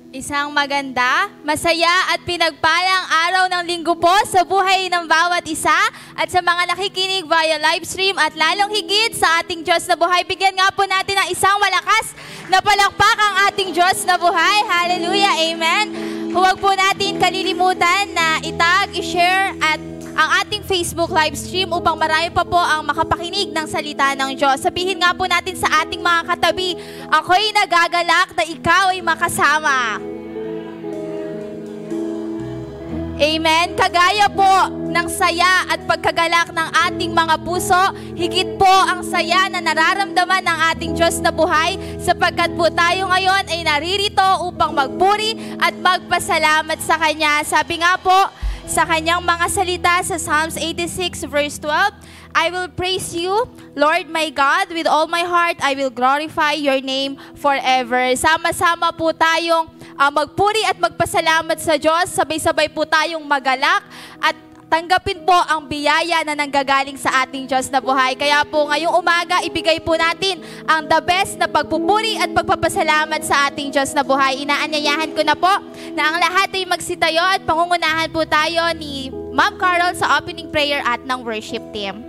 Isang maganda, masaya at pinagpalang araw ng linggo po sa buhay ng bawat isa at sa mga nakikinig via live stream at lalong higit sa ating Diyos na buhay. Bigyan nga po natin ng isang malakas na palakpak ang ating Diyos na buhay. Hallelujah, amen. Huwag po natin kalilimutan na itag, i-share at ang ating Facebook live stream upang marami pa po ang makapakinig ng salita ng Diyos. Sabihin nga po natin sa ating mga katabi, ako'y nagagalak na ikaw ay makasama. Amen. Kagaya po ng saya at pagkagalak ng ating mga puso, higit po ang saya na nararamdaman ng ating Diyos na buhay sapagkat po tayo ngayon ay naririto upang magpuri at magpasalamat sa Kanya. Sabi nga po, sa kanyang mga salita sa Psalms 86 verse 12, I will praise you, Lord my God, with all my heart. I will glorify your name forever. Sama-sama po tayong magpuri at magpasalamat sa Diyos. Sabay-sabay po tayong magalak at tanggapin po ang biyaya na nanggagaling sa ating Diyos na buhay. Kaya po ngayong umaga, ibigay po natin ang the best na pagpupuri at pagpapasalamat sa ating Diyos na buhay. Inaanyayahan ko na po na ang lahat ay magsitayo at pangungunahan po tayo ni Ma'am Carol sa opening prayer at ng worship team.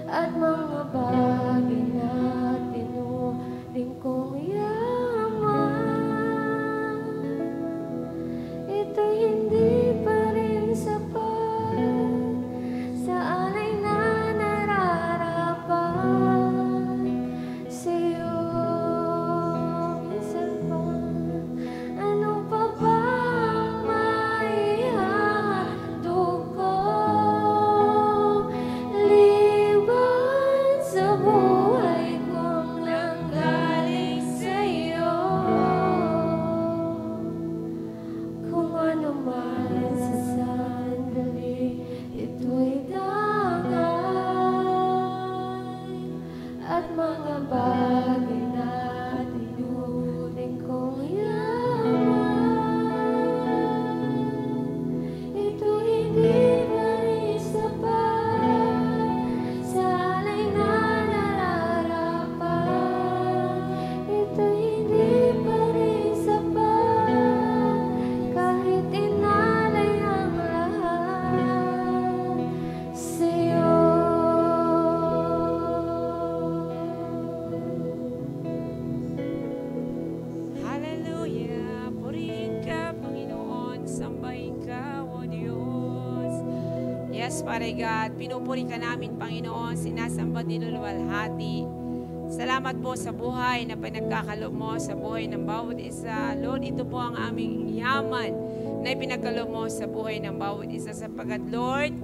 at mga bagay na tinuring kong yaman. Ito hindi pa rin sapat sa alay na nararapat sa'yo. Minsan pa, ano pa ba ang maihandog ko? Liban sa buhay kong nanggaling sa'yo. Kung ano man sa sandali, ito'y dangay at mga bagay na tinuring kong yaman. Ito hindi pa rin sapat sa alay na nararapat. Ito hindi pa rin sapat kahit inalay ang lahat sa'yo. Hallelujah! Purihin ka, Panginoon. Sambahin ka, O Diyos. Yes, Father God. Pinupuri ka namin, Panginoon. Sinasamba, niluluwalhati. Salamat po sa buhay na pinagkakalob mo sa buhay ng bawat isa. Lord, ito po ang aming yaman na ipinagkalob mo sa buhay ng bawat isa. Sapagkat, Lord,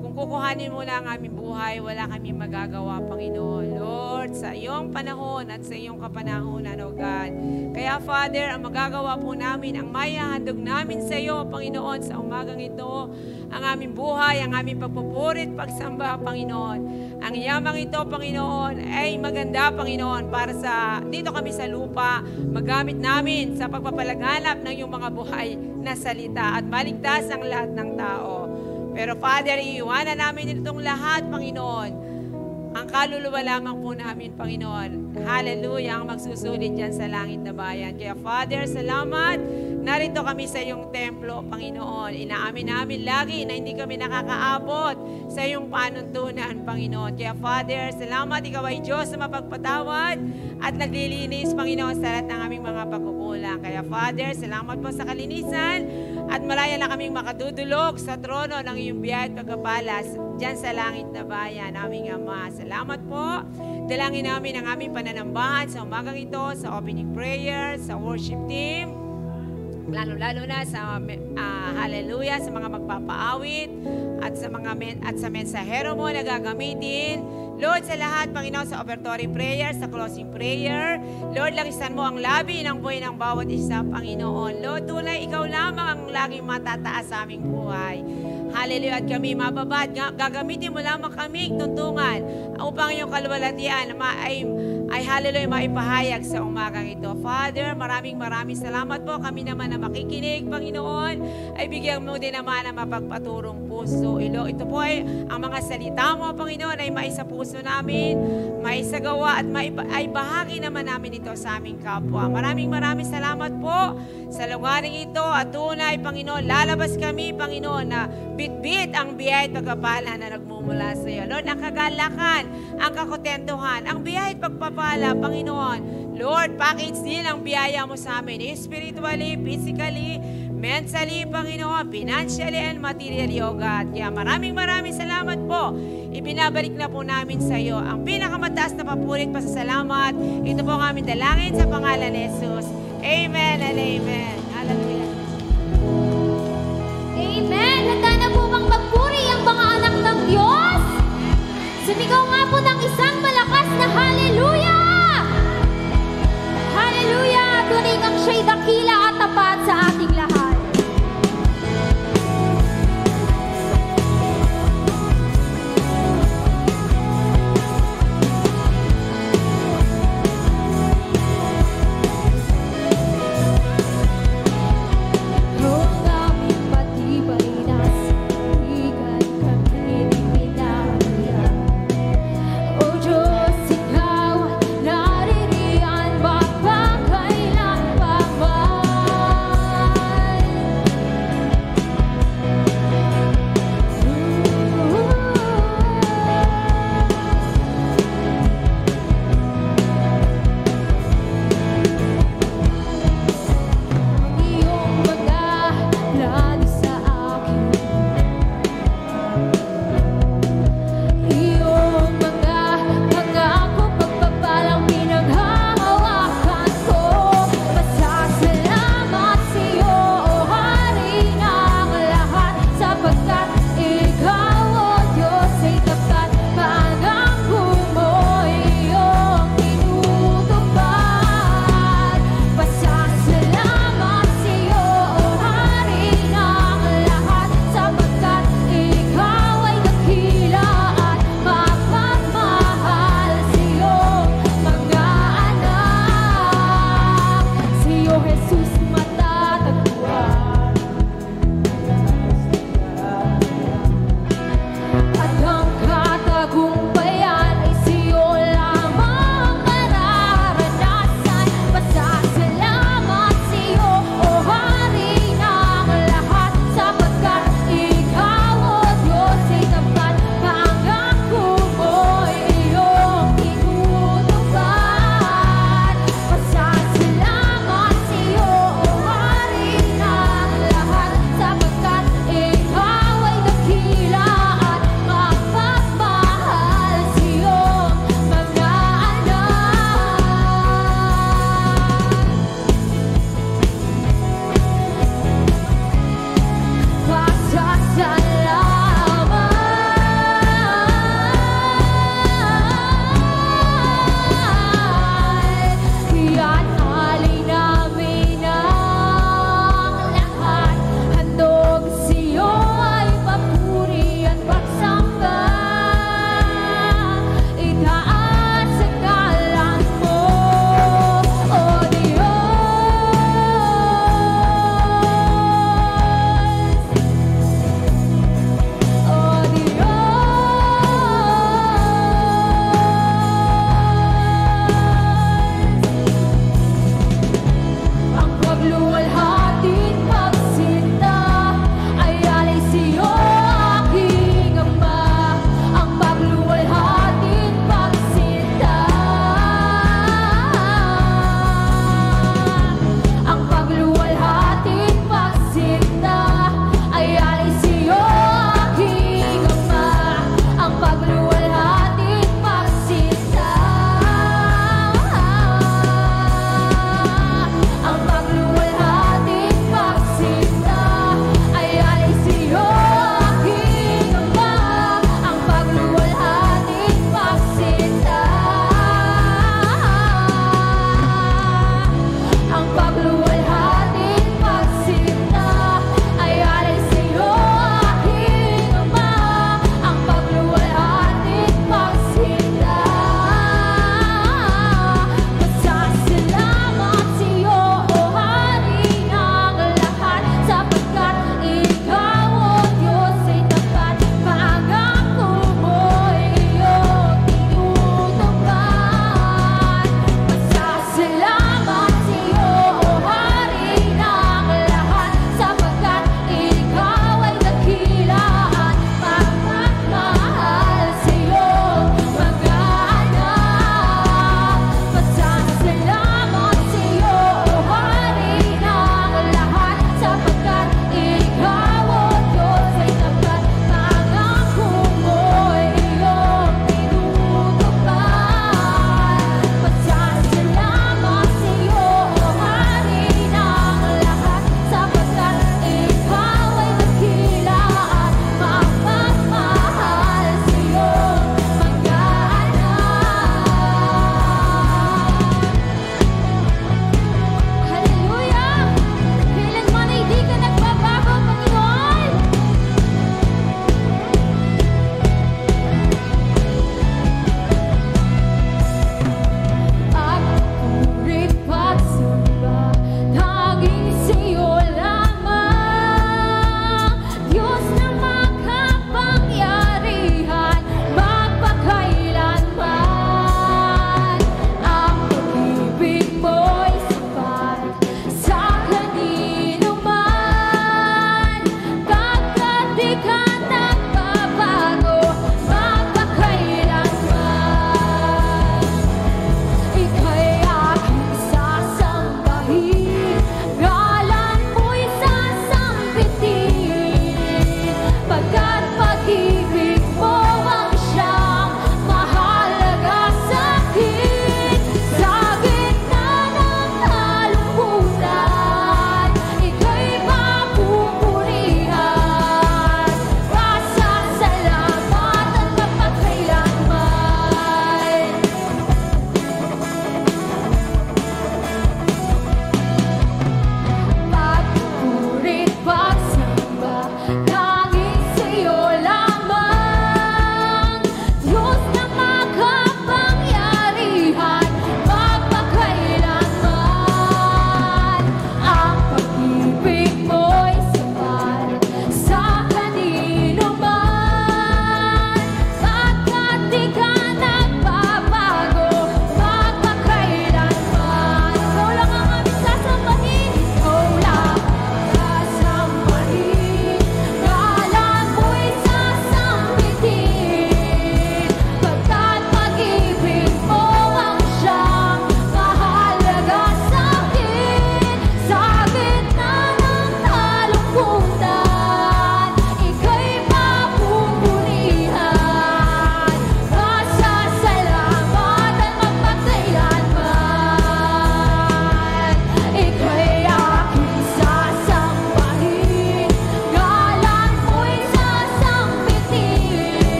kung kukuhanin mo lang ang aming buhay, wala kami magagawa, Panginoon. Lord, sa iyong panahon at sa iyong kapanahonan, O God. Kaya, Father, ang magagawa po namin, ang maihahandog namin sa iyo, Panginoon, sa umagang ito, ang aming buhay, ang aming pagpupurit, pagsamba, Panginoon. Ang yamang ito, Panginoon, ay maganda, Panginoon, para sa, dito kami sa lupa, magamit namin sa pagpapalaganap ng iyong mga buhay na salita at maligtas ang lahat ng tao. Pero Father, iiwanan namin itong lahat, Panginoon. Ang kaluluwa lamang po namin, Panginoon. Hallelujah, ang magsusulit dyan sa langit na bayan. Kaya Father, salamat. Narito kami sa iyong templo, Panginoon. Inaamin namin lagi na hindi kami nakakaabot sa iyong panuntunan, Panginoon. Kaya Father, salamat. Ikaw ay Diyos na mapagpatawad at naglilinis, Panginoon, sa lahat ng aming mga pagkukulang. Kaya Father, salamat po sa kalinisan at malaya na kaming makadudulog sa trono ng iyong biyaya at pagkapalas dyan sa langit na bayan, aming Ama. Salamat po. Dalangin namin ang aming pananambahan sa umagang ito, sa opening prayer, sa worship team, lalo-lalo na sa hallelujah, sa mga magpapaawit at sa mensahero mo na gagamitin. Lord, sa lahat, Panginoon, sa offertory prayer, sa closing prayer, Lord, lakisan mo ang labi ng buhay ng bawat isa, Panginoon. Lord, tunay, ikaw lamang ang laging matataas sa aming buhay. Hallelujah, at kami mababad. Gagamitin mo lamang kami tuntungan upang iyong kaluwalhatian ay hallelujah, maipahayag sa umagang ito. Father, maraming salamat po. Kami naman na makikinig, Panginoon, ay bigyan mo din naman ang mapagpaturong puso. Ito po ay ang mga salita mo, Panginoon, ay maisa puso namin, maisagawa at ay bahagi naman namin ito sa aming kapwa. Maraming salamat po sa lugaring ito at tunay, Panginoon, lalabas kami, Panginoon, na bitbit ang biyaya at pagpapala na nagmumula sa iyo. Lord, ang kagalakan, ang kakontentuhan, ang biyaya at pagpapala, Panginoon. Lord, package din ang biyaya mo sa amin, spiritually, physically, mentally, Panginoon, financially, and materially, O God. Kaya maraming salamat po. Ibinabalik na po namin sa iyo ang pinakamataas na papurit pasasalamat. Ito po ang aming dalangin sa pangalan ni Jesus. Amen and amen. Hallelujah. Amen! Handa na po bang magpuri ang mga anak ng Diyos? Sumigaw nga po ng isang malakas na hallelujah! Hallelujah! Turing ang siya'y dakila at tapat sa ating lahat. Oh,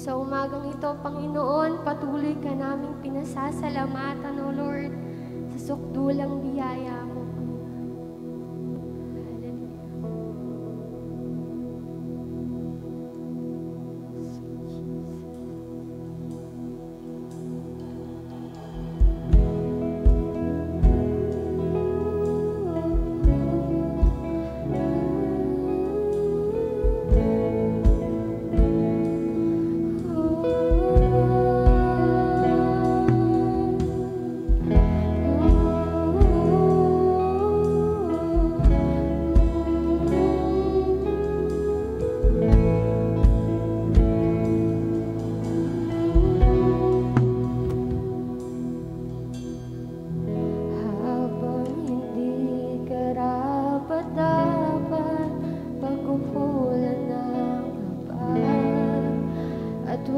Sa umagang ito, Panginoon, patuloy ka naming pinasasalamatan, O Lord, sa sukdulang biyaya mo. At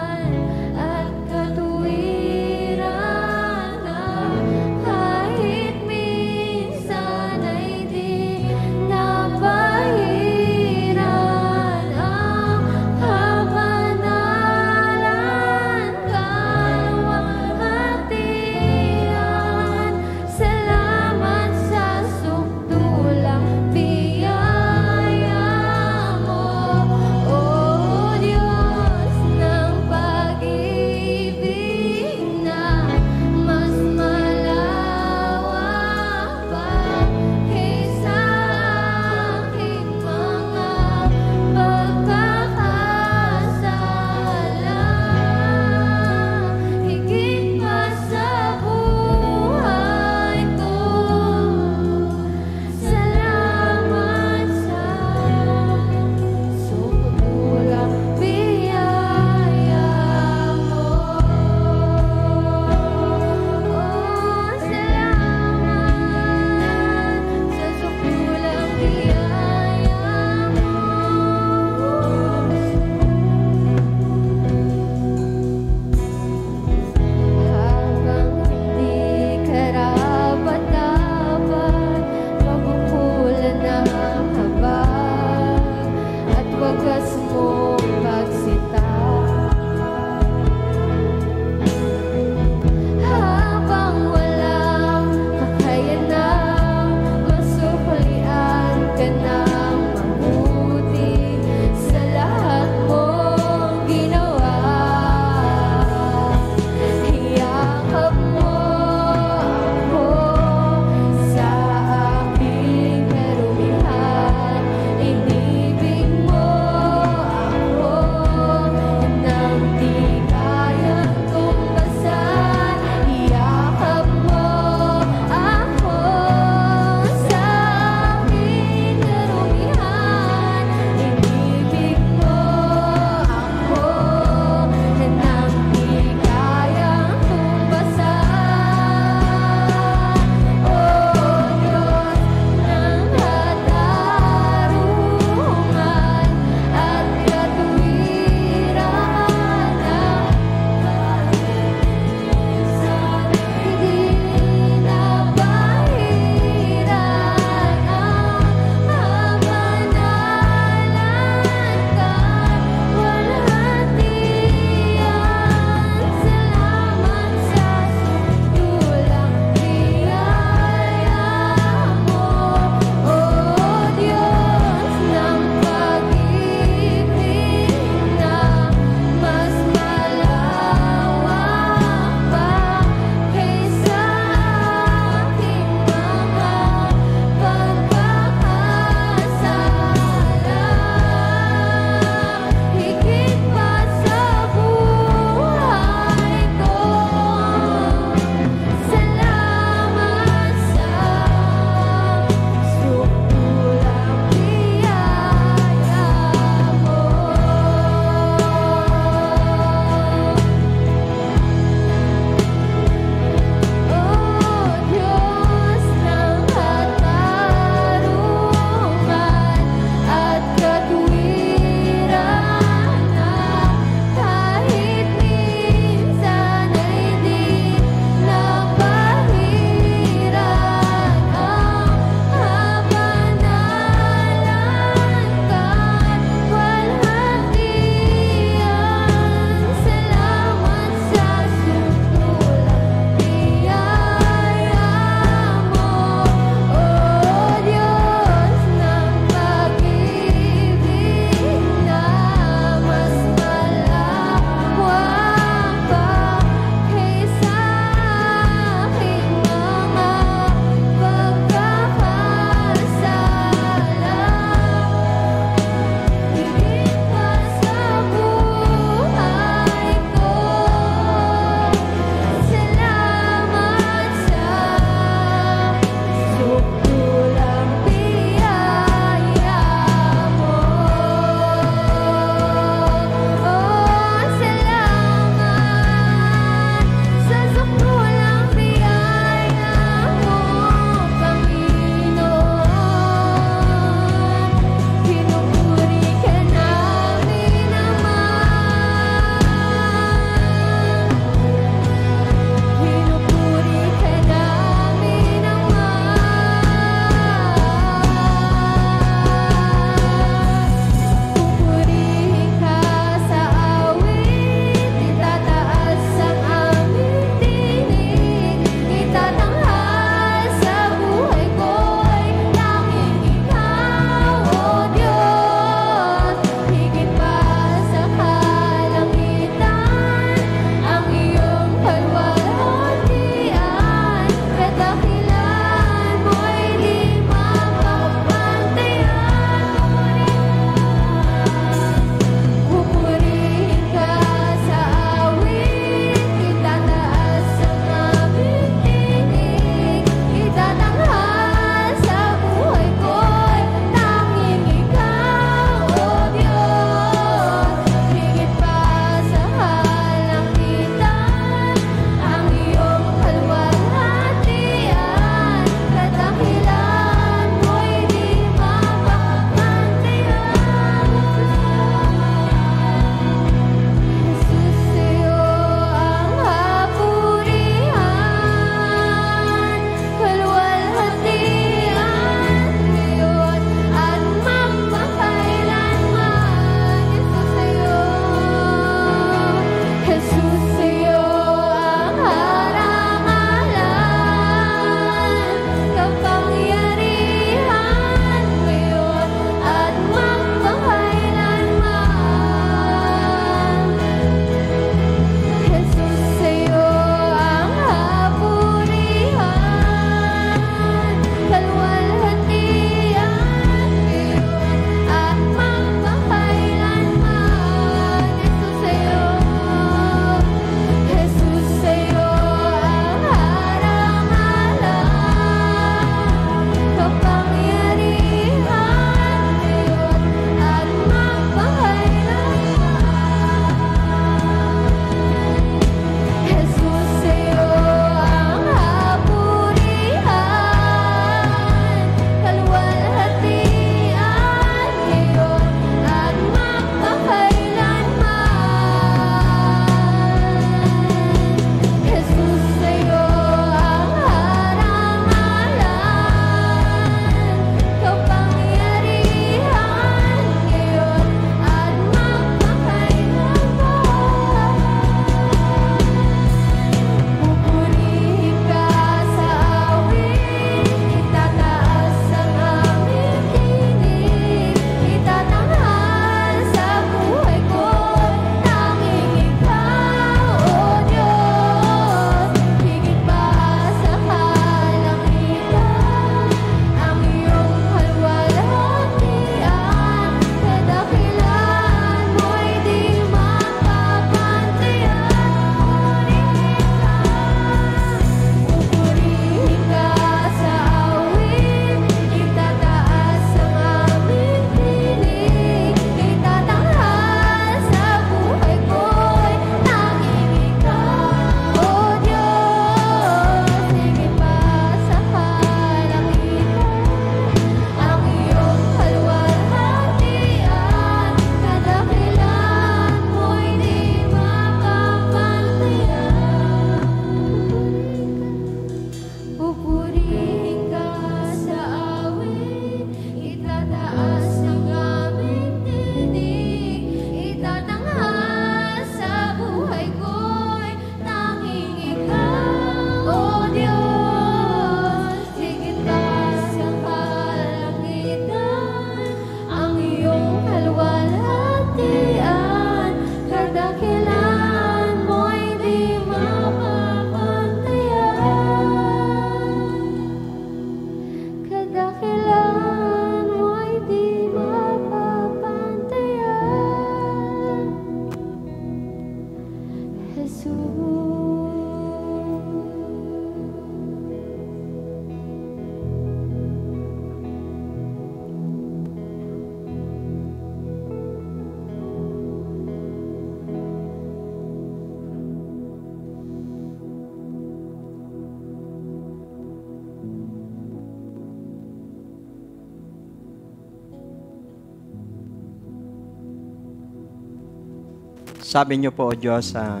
Sabi niyo po, O Diyos, sa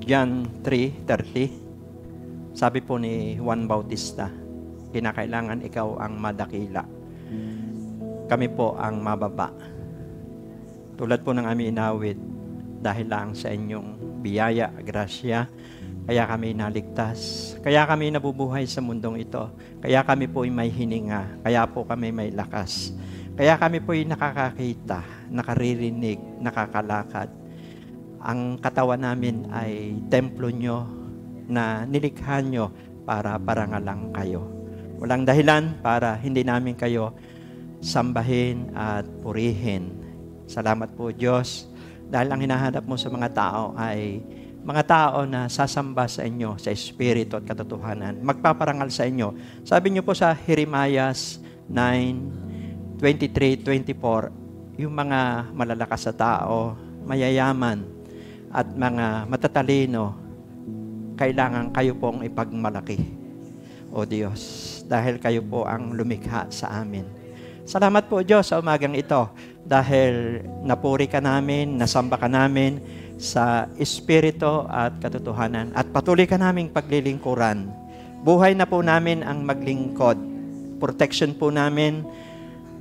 John 3:30, sabi po ni Juan Bautista, kinakailangan ikaw ang madakila. Kami po ang mababa. Tulad po ng aming inawit, dahil lang sa inyong biyaya, grasya, kaya kami naligtas. Kaya kami nabubuhay sa mundong ito. Kaya kami po ay may hininga. Kaya po kami may lakas. Kaya kami po ay nakakakita, nakaririnig, nakakalakad. Ang katawan namin ay templo nyo na nilikha nyo para parangalang kayo. Walang dahilan para hindi namin kayo sambahin at purihin. Salamat po, Diyos, dahil ang hinahanap mo sa mga tao ay mga tao na sasamba sa inyo sa espiritu at katotohanan. Magpaparangal sa inyo. Sabi niyo po sa Jeremiah 9:23-24, yung mga malalakas sa tao, mayayaman, at mga matatalino, kailangan kayo pong ipagmalaki, O Diyos, dahil kayo po ang lumikha sa amin. Salamat po, Diyos, sa umagang ito, dahil napuri ka namin, nasamba ka namin sa espiritu at katotohanan, at patuloy ka naming paglilingkuran. Buhay na po namin ang maglingkod. Protection po namin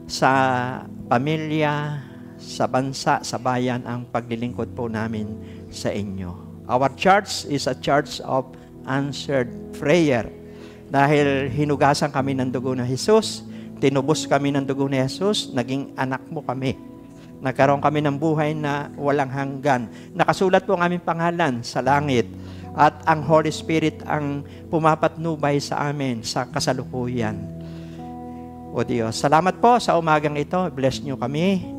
sa pamilya, sa bansa, sa bayan, ang paglilingkod po namin sa inyo. Our church is a church of answered prayer. Dahil hinugasan kami ng dugo ng Jesus, tinubos kami ng dugo ni Jesus, naging anak mo kami. Nagkaroon kami ng buhay na walang hanggan. Nakasulat po ang aming pangalan sa langit. At ang Holy Spirit ang pumapatnubay sa amin sa kasalukuyan. O Diyos, salamat po sa umagang ito. Bless niyo kami.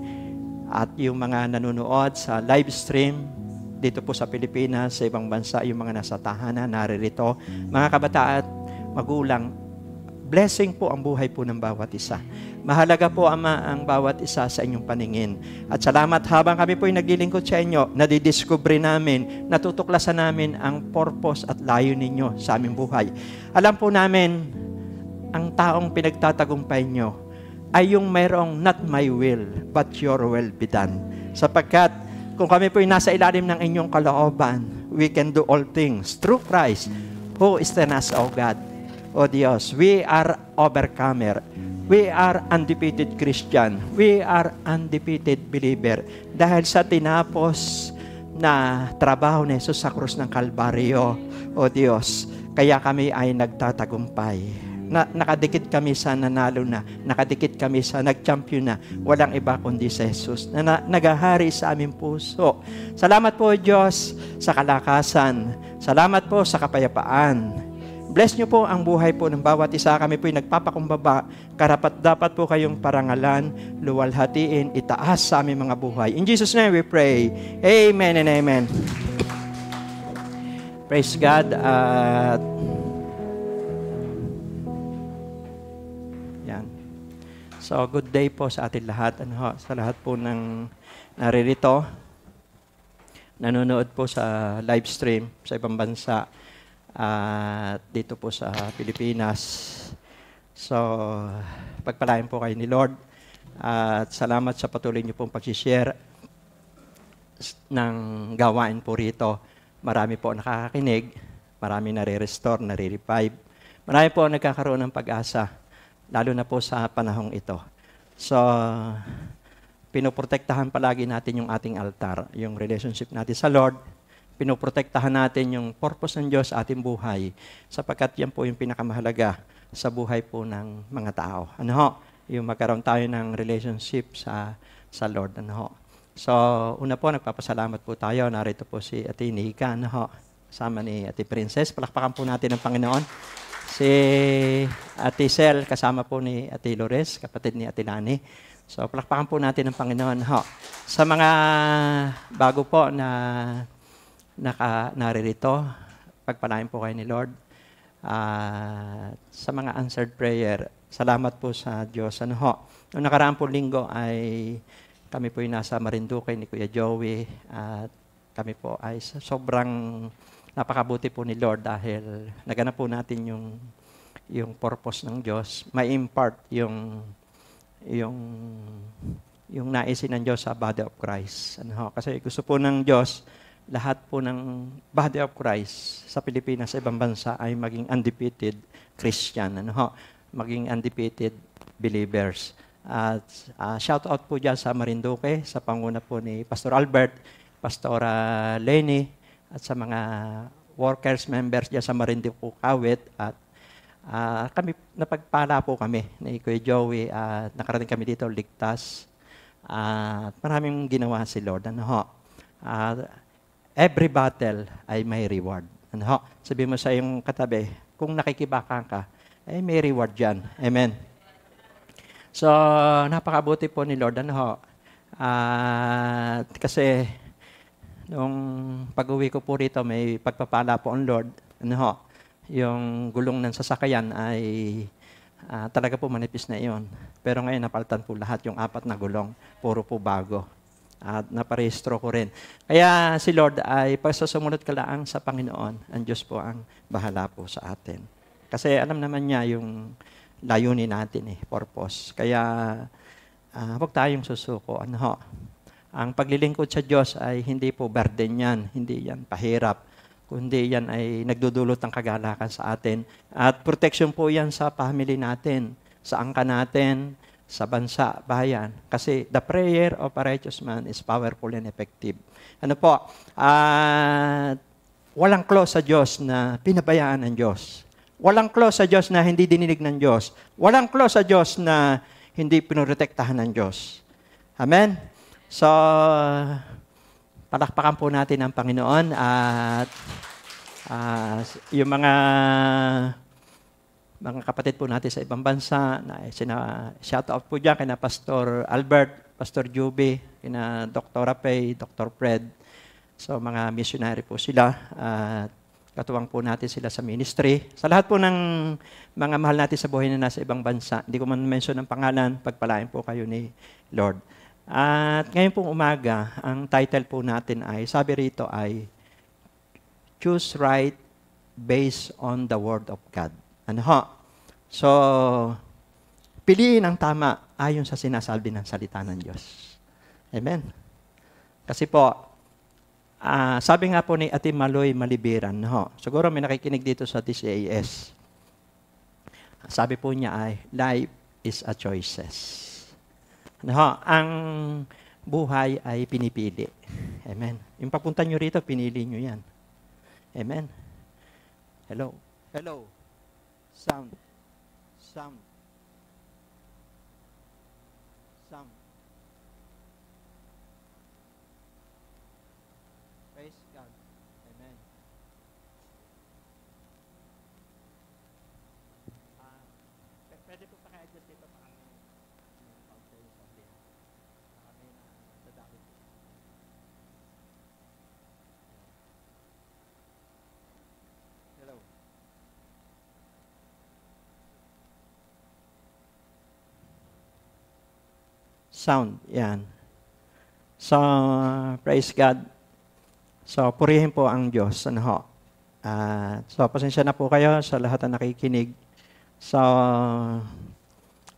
At yung mga nanonood sa live stream dito po sa Pilipinas, sa ibang bansa, yung mga nasa tahanan, naririto, mga kabataan at magulang, blessing po ang buhay po ng bawat isa. Mahalaga po, Ama, ang bawat isa sa inyong paningin. At salamat habang kami po ay naglilingkod sa inyo, nadidiscover namin, natutuklasan namin ang purpose at layo ninyo sa aming buhay. Alam po namin, ang taong pinagtatagumpay nyo ay yung mayroong not my will, but your will be done. Sapagkat kung kami po ay nasa ilalim ng inyong kalooban, we can do all things through Christ who strengthens us, O God. O Diyos, we are overcomer. We are undefeated Christian. We are undefeated believer. Dahil sa tinapos na trabaho ni Jesus sa krus ng Kalbaryo, O Diyos, kaya kami ay nagtatagumpay. Nakadikit kami sa nanalo na, nakadikit kami sa nag-champion na, walang iba kundi sa Jesus, na nagahari sa aming puso. Salamat po, Diyos, sa kalakasan. Salamat po sa kapayapaan. Bless niyo po ang buhay po ng bawat isa. Kami po ay nagpapakumbaba. Karapat-dapat po kayong parangalan, luwalhatiin, itaas sa aming mga buhay. In Jesus' name we pray. Amen and amen. Praise God. So, good day po sa atin lahat. Sa lahat po ng naririto, nanonood po sa live stream sa ibang bansa at dito po sa Pilipinas. So, pagpalain po kayo ni Lord at salamat sa patuloy niyo pong pag-share ng gawain po rito. Marami po nakakakinig, marami nare-restore, nare-revive. Marami po nagkakaroon ng pag-asa, lalo na po sa panahong ito. So, pinoprotektahan palagi natin yung ating altar, yung relationship natin sa Lord. Pinoprotektahan natin yung purpose ng Diyos sa ating buhay, sapagkat yan po yung pinakamahalaga sa buhay po ng mga tao. Ano ho? Yung magkaroon tayo ng relationship sa Lord. Ano ho? So, una po, nagpapasalamat po tayo. Narito po si Ate Nika, ano ho? Kasama ni Ate Princess. Palakpakan po natin ang Panginoon. Si Ate Sel, kasama po ni Ate Lores, kapatid ni Ate Lani. So, palakpakan po natin ang Panginoon. Ho. Sa mga bago po na naririto. Pagpalain po kayo ni Lord. Sa mga answered prayer, salamat po sa Diyos. Noong nakaraang po linggo ay kami po ay nasa Marinduque ni Kuya Joey at kami po ay sobrang napakabuti po ni Lord dahil naganap po natin yung purpose ng Diyos, may impart yung naisin ng Diyos sa body of Christ. Kasi gusto po ng Diyos, lahat po ng body of Christ sa Pilipinas, sa ibang bansa ay maging undefeated Christian, maging undefeated believers. At shout out po dyan sa Marinduque, sa panguna po ni Pastor Albert, Pastora Lenny, at sa mga workers, members dyan sa Marinduque Kawit. At kami, napagpala po kami ni Kuya Joey at nakarating kami dito, ligtas. At maraming ginawa si Lord. Every battle ay may reward. Sabi mo sa iyong katabi, kung nakikibaka ka, ay may reward dyan. Amen. So, napakabuti po ni Lord. Kasi, nung pag-uwi ko po rito, may pagpapala po ang Lord. Yung gulong ng sasakyan ay talaga po manipis na iyon. Pero ngayon, napalitan po lahat yung 4 na gulong. Puro po bago. At naparehistro ko rin. Kaya si Lord ay pagsusumunod ka lang sa Panginoon, ang Diyos po ang bahala po sa atin. Kasi alam naman niya yung layunin natin, purpose. Kaya huwag tayong susuko. Ang paglilingkod sa Diyos ay hindi po burden yan, hindi yan pahirap, kundi yan ay nagdudulot ng kagalakan sa atin. At protection po yan sa family natin, sa angka natin, sa bansa, bayan. Kasi the prayer of a righteous man is powerful and effective. Walang clause sa Diyos na pinabayaan ng Diyos. Walang clause sa Diyos na hindi dininig ng Diyos. Walang clause sa Diyos na hindi pinoprotektahan ng Diyos. Amen? So, palakpakan po natin ang Panginoon at yung mga kapatid po natin sa ibang bansa, shout out po dyan kina Pastor Albert, Pastor Juby, kina Dr. Rapay, Dr. Fred. So, mga missionary po sila at katuwang po natin sila sa ministry. Sa lahat po ng mga mahal natin sa buhay na nasa ibang bansa, hindi ko man mention ang pangalan, pagpalain po kayo ni Lord. At ngayon pong umaga, ang title po natin ay, sabi rito ay, Choose Right Based on the Word of God. So, piliin ang tama ayon sa sinasabi ng salita ng Diyos. Amen? Kasi po, sabi nga po ni Ate Maloy Malibiran, siguro may nakikinig dito sa TCAS. Sabi po niya ay, life is a choices. Ang buhay ay pinipili. Amen. Yung papunta nyo rito, pinili nyo yan. Amen. Hello. Hello. Sound. Sound. Sound. Praise God. Amen. Pwede po pa kaya-adjust dito pa kami. Hello. Sound, yan. So, praise God. So, purihin po ang Diyos. So, pasensya na po kayo sa lahat na nakikinig. So,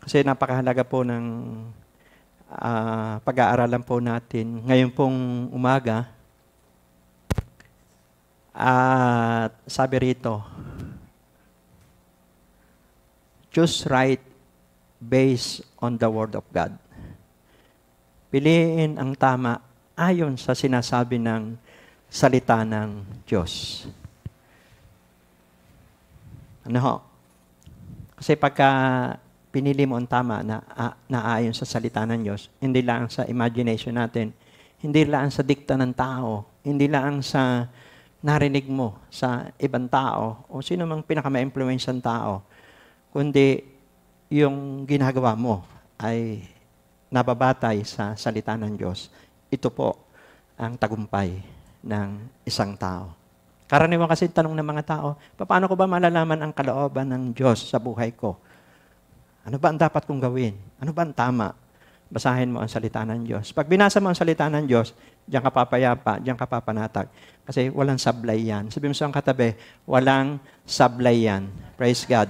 kasi napakahalaga po ng pag-aaralan po natin ngayon pong umaga. At sabi rito, choose right based on the Word of God. Piliin ang tama ayon sa sinasabi ng salita ng Diyos. Kasi pagka pinili mo ang tama na ayon sa salita ng Diyos, hindi lang sa imagination natin, hindi lang sa dikta ng tao, hindi lang sa narinig mo sa ibang tao o sino mang pinaka-ma-influensyang tao, kundi yung ginagawa mo ay nababatay sa salita ng Diyos. Ito po ang tagumpay ng isang tao. Karaniwan kasi tanong ng mga tao, paano ko ba malalaman ang kalooban ng Diyos sa buhay ko? Ano ba ang dapat kong gawin? Ano ba ang tama? Basahin mo ang salita ng Diyos. Pag binasa mo ang salita ng Diyos, diyan ka papayapa, diyan ka papanatag. Kasi walang sablay yan. Sabi mo sa katabi, walang sablay yan. Praise God.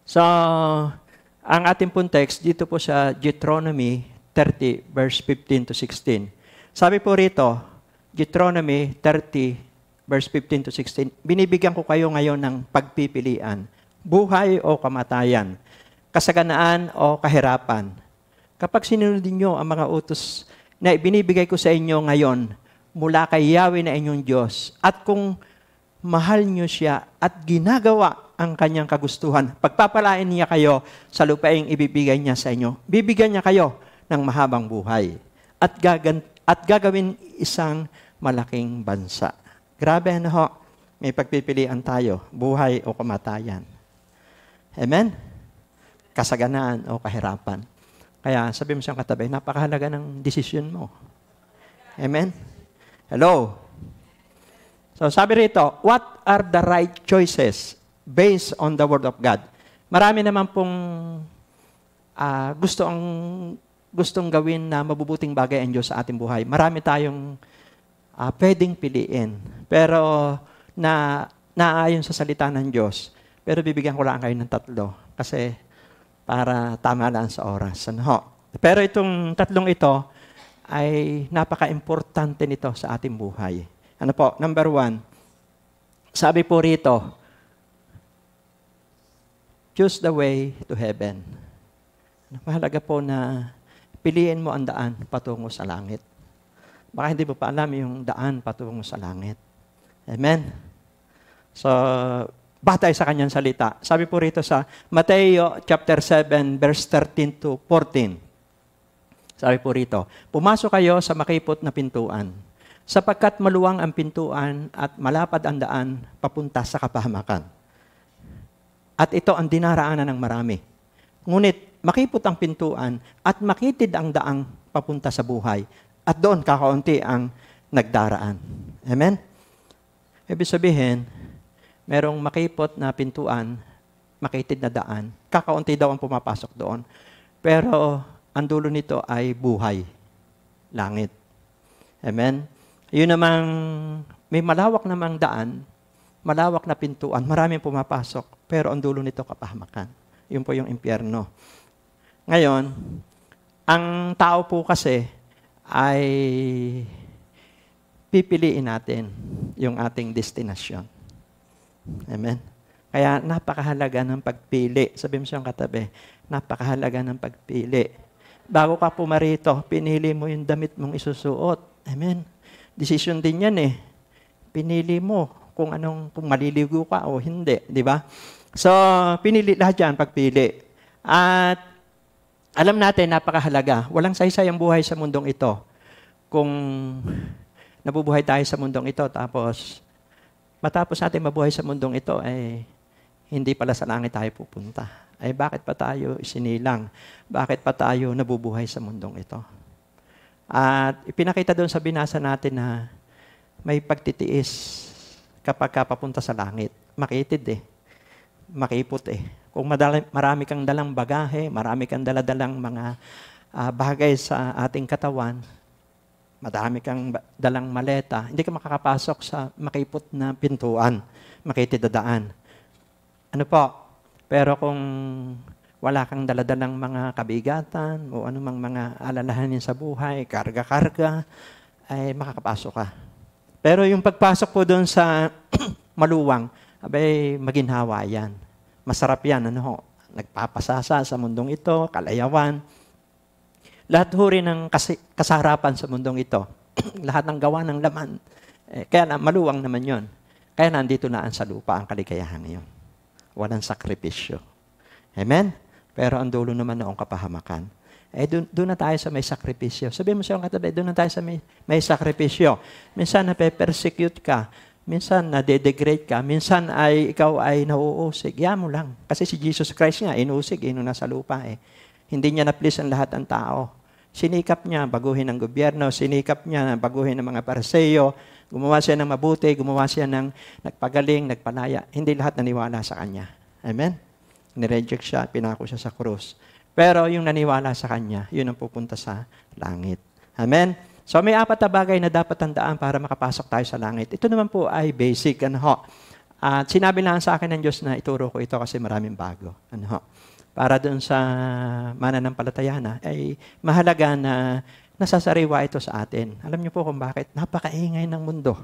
So, ang ating pong text dito po sa Deuteronomy 30, verse 15 to 16. Sabi po rito, Deuteronomy 30, verse 15 to 16, binibigyan ko kayo ngayon ng pagpipilian, buhay o kamatayan, kasaganaan o kahirapan. Kapag sinunodin nyo ang mga utos na ibinibigay ko sa inyo ngayon mula kay Yahweh na inyong Diyos, at kung mahal nyo siya at ginagawa ang kanyang kagustuhan, pagpapalain niya kayo sa lupaing ibibigay niya sa inyo. Bibigyan niya kayo ng mahabang buhay at gagawin isang malaking bansa. Grabe ano ho, may pagpipilian tayo, buhay o kamatayan. Amen? Kasaganaan o kahirapan. Kaya sabi mo siyang katabi, napakahalaga ng desisyon mo. Amen? Hello? So sabi rito, what are the right choices based on the Word of God? Marami naman pong gustong gawin na mabubuting bagay ang Diyos sa ating buhay. Marami tayong pwedeng piliin. Pero naayon sa salita ng Diyos. Pero bibigyan ko lang kayo ng 3 kasi para tama lang sa oras. Ano ho? Pero itong 3 ito ay napaka-importante nito sa ating buhay. Ano po? Number 1, sabi po rito, choose the way to heaven. Mahalaga po na piliin mo ang daan patungo sa langit. Baka hindi mo pa alam yung daan patungo sa langit. Amen? So, batay sa kanyang salita. Sabi po rito sa Mateo chapter 7, verse 13 to 14. Sabi po rito, pumasok kayo sa makipot na pintuan, sapagkat maluwang ang pintuan at malapad ang daan papunta sa kapahamakan. At ito ang dinaraanan ng marami. Ngunit makipot ang pintuan at makitid ang daang papunta sa buhay. At doon kakaunti ang nagdaraan. Amen? Ibig sabihin, merong makipot na pintuan, makitid na daan, kakaunti daw ang pumapasok doon. Pero ang dulo nito ay buhay, langit. Amen? Yun namang, may malawak namang daan, malawak na pintuan, maraming pumapasok, pero ang dulo nito kapahamakan. Yun po yung impyerno. Ngayon, ang tao po kasi ay pipiliin natin yung ating destinasyon. Amen? Kaya napakahalaga ng pagpili. Sabi mo siyang katabi, napakahalaga ng pagpili. Bago ka pumarito, pinili mo yung damit mong isusuot. Amen? Decision din yan eh. Pinili mo kung maliligo ka o hindi. Di ba? So, pinili lahat yan, pagpili. At alam natin, napakahalaga. Walang saysay ang buhay sa mundong ito. Kung nabubuhay tayo sa mundong ito, tapos matapos natin mabuhay sa mundong ito, hindi pala sa langit tayo pupunta. Bakit pa tayo isinilang? Bakit pa tayo nabubuhay sa mundong ito? At ipinakita doon sa binasa natin na may pagtitiis kapag papunta sa langit. Makitid makipot Kung marami kang dalang bagahe, marami kang daladalang mga bagay sa ating katawan, madami kang dalang maleta, hindi ka makakapasok sa makipot na pintuan, makitid na daan. Ano po? Pero kung wala kang daladalang mga kabigatan o anumang mga alalahanin sa buhay, karga-karga, ay makakapasok ka. Pero yung pagpasok po doon sa maluwang, maginhawa yan. Masarap yan, nagpapasasa sa mundong ito, kalayawan. Lahat ho rin ng kasarapan sa mundong ito. Lahat ng gawa ng laman. Kaya maluwang naman yon. Kaya nandito na sa lupa ang kaligayahan ngayon. Walang sakripisyo. Amen? Pero ang dulo naman noong kapahamakan. Doon na tayo sa may sakripisyo. Sabihin mo siyang katabi, doon na tayo sa may sakripisyo. Minsan na-persecute ka. Minsan na-degrade ka. Minsan ikaw ay nauusig. Yan mo lang. Kasi si Jesus Christ nga, inusig, nasa lupa Hindi niya na-please ang lahat ng tao. Sinikap niya baguhin ang gobyerno, sinikap niya baguhin ang mga Pariseo, gumawa siya ng mabuti, gumawa siya ng nagpagaling, nagpalaya. Hindi lahat naniwala sa kanya. Amen? Nireject siya, pinako siya sa krus. Pero yung naniwala sa kanya, yun ang pupunta sa langit. Amen? So may 4 na bagay na dapat tandaan para makapasok tayo sa langit. Ito naman po ay basic. At sinabi lang sa akin ng Diyos na ituro ko ito kasi maraming bago. Para doon sa mananampalataya na, ay mahalaga na nasasariwa ito sa atin. Alam niyo po kung bakit? Napakaingay ng mundo.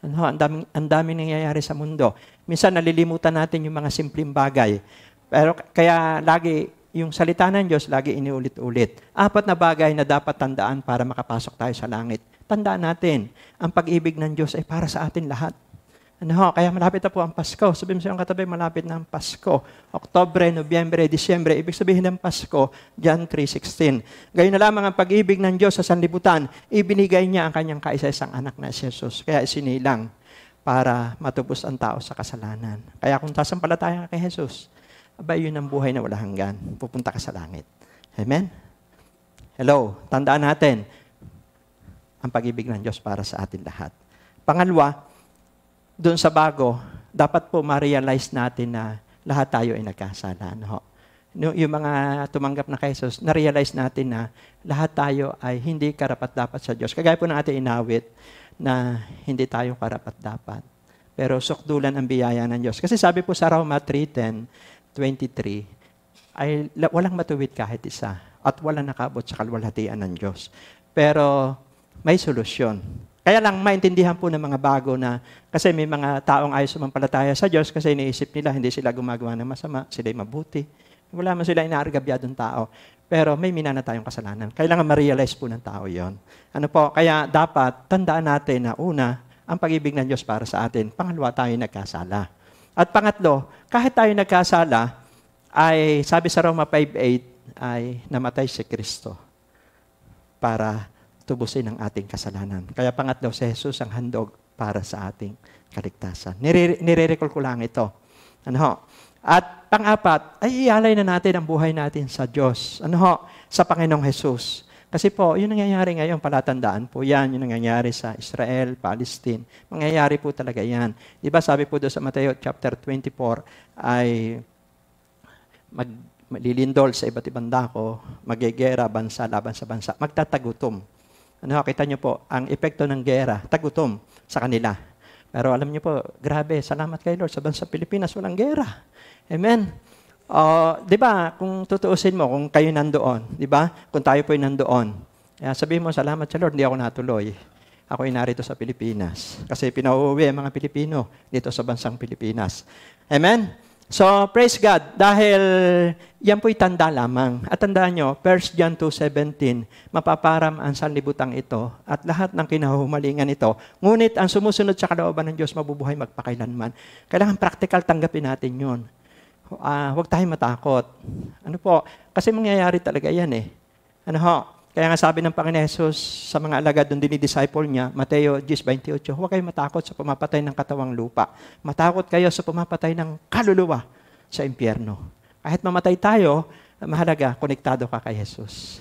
Ang daming nangyayari sa mundo. Minsan nalilimutan natin yung mga simpleng bagay. Pero kaya lagi, yung salita ng Diyos, lagi iniulit-ulit. 4 na bagay na dapat tandaan para makapasok tayo sa langit. Tandaan natin, ang pag-ibig ng Diyos ay para sa atin lahat. Kaya malapit na po ang Pasko. Sabihin mo sa iyong katabi, malapit na ang Pasko. Oktubre, Nobyembre, Disyembre. Ibig sabihin ng Pasko, John 3:16. Gayon na lamang ang pag-ibig ng Diyos sa sanlibutan. Ibinigay niya ang kanyang kaisa-isang anak na si Jesus. Kaya isinilang para matubos ang tao sa kasalanan. Kaya kung sasampalataya ka kay Jesus, abay yun ang buhay na wala hanggan. Pupunta ka sa langit. Amen? Hello, tandaan natin, ang pag-ibig ng Diyos para sa atin lahat. Pangalawa, doon sa bago, dapat po ma-realize natin na lahat tayo ay nagkasala. Yung mga tumanggap na kay Jesus, na-realize natin na lahat tayo ay hindi karapat-dapat sa Diyos. Kagaya po ng ating inawit na hindi tayo karapat-dapat. Pero sukdulan ang biyaya ng Diyos. Kasi sabi po sa Roma 3:10-23, ay walang matuwid kahit isa at walang nakabot sa kalwalhatian ng Diyos. Pero may solusyon. Kaya lang maintindihan po ng mga bago na kasi may mga taong ayaw sumampalataya sa Diyos kasi iniisip nila hindi sila gumagawa ng masama, sila'y mabuti. Wala man sila inaargabyadong tao. Pero may minana tayong kasalanan. Kailangan ma-realize po ng tao yon. Kaya dapat tandaan natin na una, ang pag-ibig ng Diyos para sa atin. Pangalawa, tayo nagkasala. At pangatlo, kahit tayo nagkasala, ay sabi sa Roma 5:8, ay namatay si Kristo para tubusin ang ating kasalanan. Kaya pangatlo, si Jesus ang handog para sa ating kaligtasan. Nire-recall ko lang ito. At pang-apat, ay ialay na natin ang buhay natin sa Diyos. Sa Panginoong Jesus. Kasi po, yung nangyayari ngayon, palatandaan po yan, yung nangyayari sa Israel, Palestine. Mangyayari po talaga yan. Diba sabi po doon sa Mateo chapter 24, ay maglilindol sa iba't ibang dako, magigera bansa laban sa bansa, magtatagutom. Kita niyo po, ang epekto ng gera, tagutom sa kanila. Pero alam niyo po, grabe, salamat kay Lord, sa bansa Pilipinas, walang gera. Amen? Di ba, kung tutuusin mo, kung kayo nandoon, di ba? Kung tayo po'y nandoon, sabihin mo, salamat sa Lord, hindi ako natuloy. Ako ay narito sa Pilipinas. Kasi pinauuwi ang mga Pilipino dito sa bansang Pilipinas. Amen? So, praise God, dahil yan po'y tanda lamang. At tandaan nyo, 1 John 2:17, mapaparam ang sanlibutan ito at lahat ng kinahumalingan ito. Ngunit ang sumusunod sa kalooban ng Diyos, mabubuhay magpakailanman. Kailangan practical tanggapin natin yun. Huwag tayong matakot. Kasi mangyayari talaga yan eh. Kaya nga sabi ng Panginoon Jesus sa mga alagad doon dinidisciple niya, Mateo 10:28, huwag kayong matakot sa pumapatay ng katawang lupa. Matakot kayo sa pumapatay ng kaluluwa sa impyerno. Kahit mamatay tayo, mahalaga, konektado ka kay Jesus.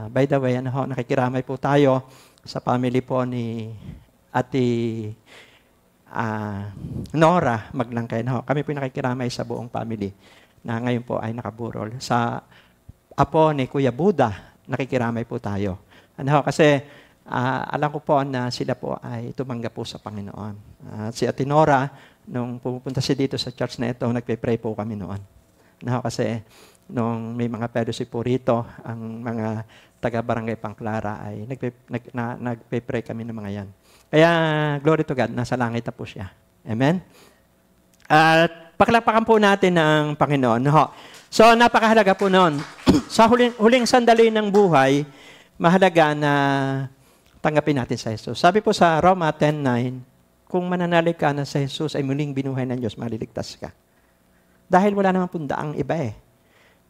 By the way, nakikiramay po tayo sa family po ni Ate Nora Maglangkay. Kami po nakikiramay sa buong family na ngayon po ay nakaburol. Sa apo ni Kuya Buda, nakikiramay po tayo. Kasi alam ko po na sila po ay tumanggap po sa Panginoon. Si Ate Nora, nung pupunta siya dito sa church na ito, nagpe-pray po kami noon. Kasi nung may mga fellowship po rito, ang mga taga-barangay Pangclara ay nagpe-pray kami ng mga yan. Kaya, glory to God, nasa langit na po siya. Amen? At paklapakan po natin ng Panginoon. So, napakahalaga po noon. Sa huling sandali ng buhay, mahalaga na tanggapin natin sa Jesus. Sabi po sa Roma 10:9, kung mananalig ka na sa Jesus ay muling binuhay ng Diyos, maliligtas ka. Dahil wala naman pong daang iba eh.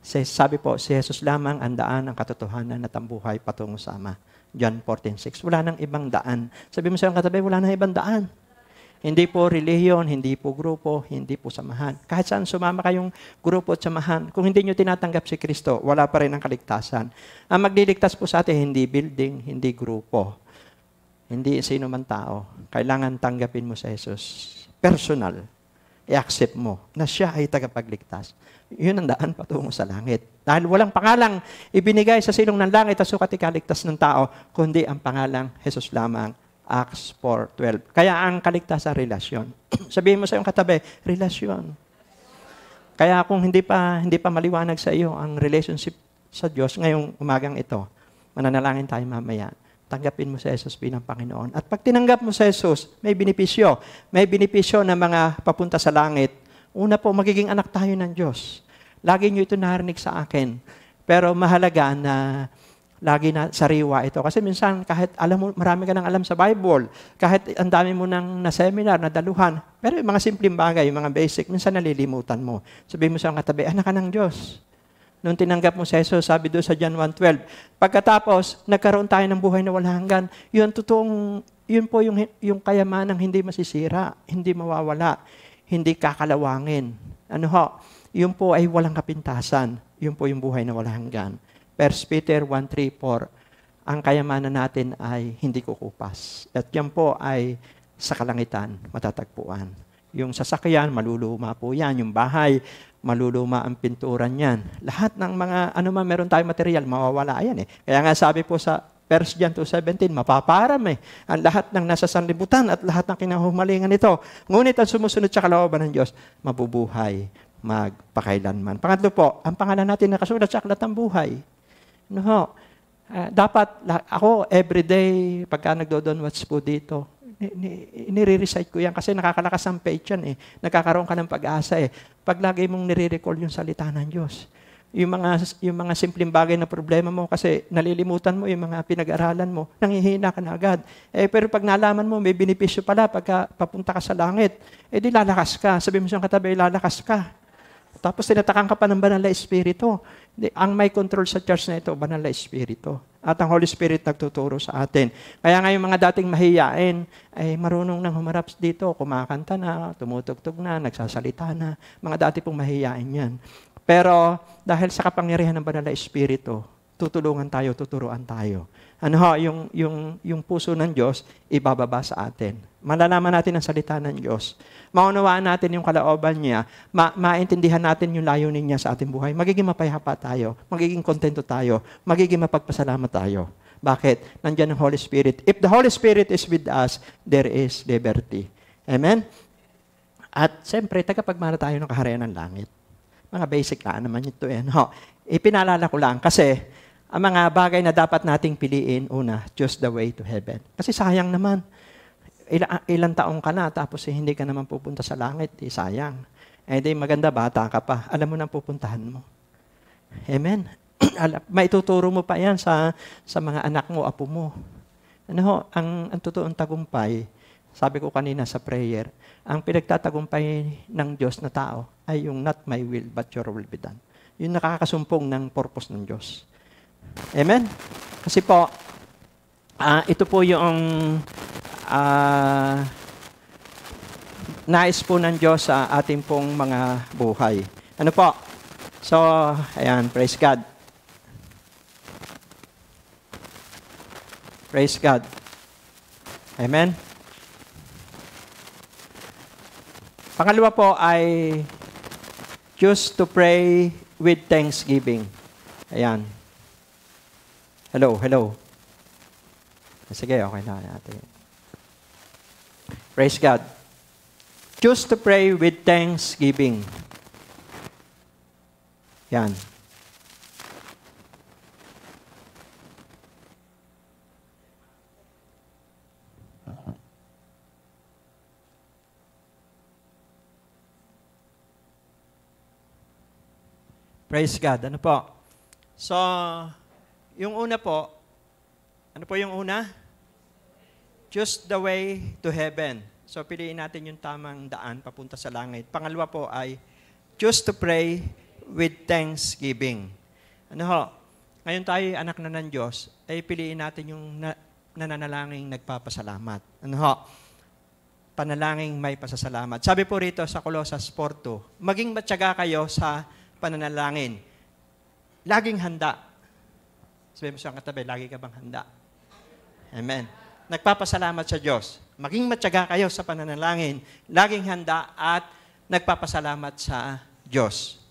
Sabi po, si Jesus lamang ang daan, ang katotohanan at ang buhay patungo sa Ama. John 14:6. Wala nang ibang daan. Sabi mo sa iyong katabi, wala nang ibang daan. Hindi po relihiyon, hindi po grupo, hindi po samahan. Kahit saan sumama kayong grupo at samahan, kung hindi nyo tinatanggap si Kristo, wala pa rin ang kaligtasan. Ang magliligtas po sa atin, hindi building, hindi grupo, hindi sino man tao. Kailangan tanggapin mo sa Jesus. Personal. I-accept mo na siya ay tagapagligtas. Yun ang daan patungo sa langit. Dahil walang pangalang ibinigay sa silong ng langit at sukat ikaligtas ng tao, kundi ang pangalang Jesus lamang. Acts 4:12. Kaya ang kaligtasan, relasyon. Sabihin mo sa iyong katabi, relasyon. Kaya kung hindi pa maliwanag sa iyo ang relationship sa Diyos ngayong umagang ito, mananalangin tayo mamaya. Tanggapin mo si Jesus bilang Panginoon. At pag tinanggap mo si Jesus, may benepisyo. May benepisyo na mga papunta sa langit. Una po, magiging anak tayo ng Diyos. Lagi nyo ito narinig sa akin. Pero mahalaga na lagi na sariwa ito. Kasi minsan, kahit alam mo, marami ka nang alam sa Bible, kahit ang dami mo nang na-seminar, nadaluhan, pero yung mga simpleng bagay, yung mga basic, minsan nalilimutan mo. Sabihin mo sa katabi, anak ka ng Diyos. Nung tinanggap mo si Jesus, sabi doon sa John 1:12, pagkatapos, nagkaroon tayo ng buhay na walang hanggan, yun po yung kayamanang hindi masisira, hindi mawawala, hindi kakalawangin. Ano ho? Yun po ay walang kapintasan. Yun po yung buhay na walang hanggan. 1 Peter 1:3-4, ang kayamanan natin ay hindi kukupas. At yan po ay sa kalangitan, matatagpuan. Yung sasakyan, maluluma po yan. Yung bahay, maluluma ang pinturan yan. Lahat ng mga, meron tayong material, mawawala yan eh. Kaya nga sabi po sa 1 John 2:17, mapaparam eh. Ang lahat ng nasa sanlibutan at lahat ng kinahumalingan nito. Ngunit ang sumusunod sa kalooban ng Diyos, mabubuhay, magpakailanman. Pangatlo po, ang pangalan natin nakasulat sa aklat ng buhay. No, dapat ako everyday pagka nagdo-downwatch po dito, nire-recite ko yan kasi nakakalakas ang faith yan eh. Nagkakaroon ka ng pag-asa eh. Pag lagi mong nire-recall yung salita ng Diyos. Yung mga simpleng bagay na problema mo kasi nalilimutan mo yung mga pinag-aralan mo, nanghihina ka na agad. Pero pag nalaman mo, may benepisyo pala pagka papunta ka sa langit, di lalakas ka. Sabi mo sa katabi, lalakas ka. Tapos tinatakan ka pa ng banal na Espiritu. Ang may control sa church na ito, banal na Espiritu. At ang Holy Spirit nagtuturo sa atin. Kaya nga yung mga dating mahiyain, ay marunong nang humarap dito, kumakanta na, tumutugtog na, nagsasalita na. Mga dati pong mahiyain yan. Pero dahil sa kapangyarihan ng banal na Espiritu, tutulungan tayo, tuturuan tayo. Yung puso ng Diyos, ibababa sa atin. Malalaman natin ang salita ng Diyos. Maunawaan natin yung kalooban niya. Maintindihan natin yung layunin niya sa ating buhay. Magiging mapayapa tayo. Magiging kontento tayo. Magiging mapagpasalamat tayo. Bakit? Nandiyan ang Holy Spirit. If the Holy Spirit is with us, there is liberty. Amen? At siyempre, tagapagmana tayo ng kaharian ng langit. Mga basic na naman ito. Ipinaalala ko lang kasi ang mga bagay na dapat nating piliin, una, choose the way to heaven. Kasi sayang naman. Ilang taong ka na, tapos hindi ka naman pupunta sa langit, sayang. Di maganda, bata ka pa. Alam mo nang pupuntahan mo. Amen? Maituturo mo pa yan sa mga anak mo, apo mo. Ang totoong tagumpay, sabi ko kanina sa prayer, ang pinagtatagumpay ng Diyos na tao ay yung not my will, but your will be done. Yung nakakasumpong ng purpose ng Diyos. Amen? Kasi po, ito po yung nais po ng Diyos sa ating pong mga buhay. Ano po? So, ayan, praise God. Praise God. Amen? Pangalawa po ay choose to pray with thanksgiving. Ayan. Hello. Sige, okay na natin. Praise God. Choose to pray with thanksgiving. Yan. Praise God. Ano po? So, yung una po, ano po yung una? Choose the way to heaven. So, piliin natin yung tamang daan papunta sa langit. Pangalawa po ay choose to pray with thanksgiving. Ano ho? Ngayon tayo anak na ng Diyos, ay piliin natin yung nananalangin nagpapasalamat. Ano ho? panalangin may pasasalamat. Sabi po rito sa Colossus 4:2, maging matyaga kayo sa pananalangin. Laging handa. Sabi mo sa katabi, lagi ka bang handa? Amen. Nagpapasalamat sa Diyos. Maging matyaga kayo sa pananalangin, laging handa at nagpapasalamat sa Diyos.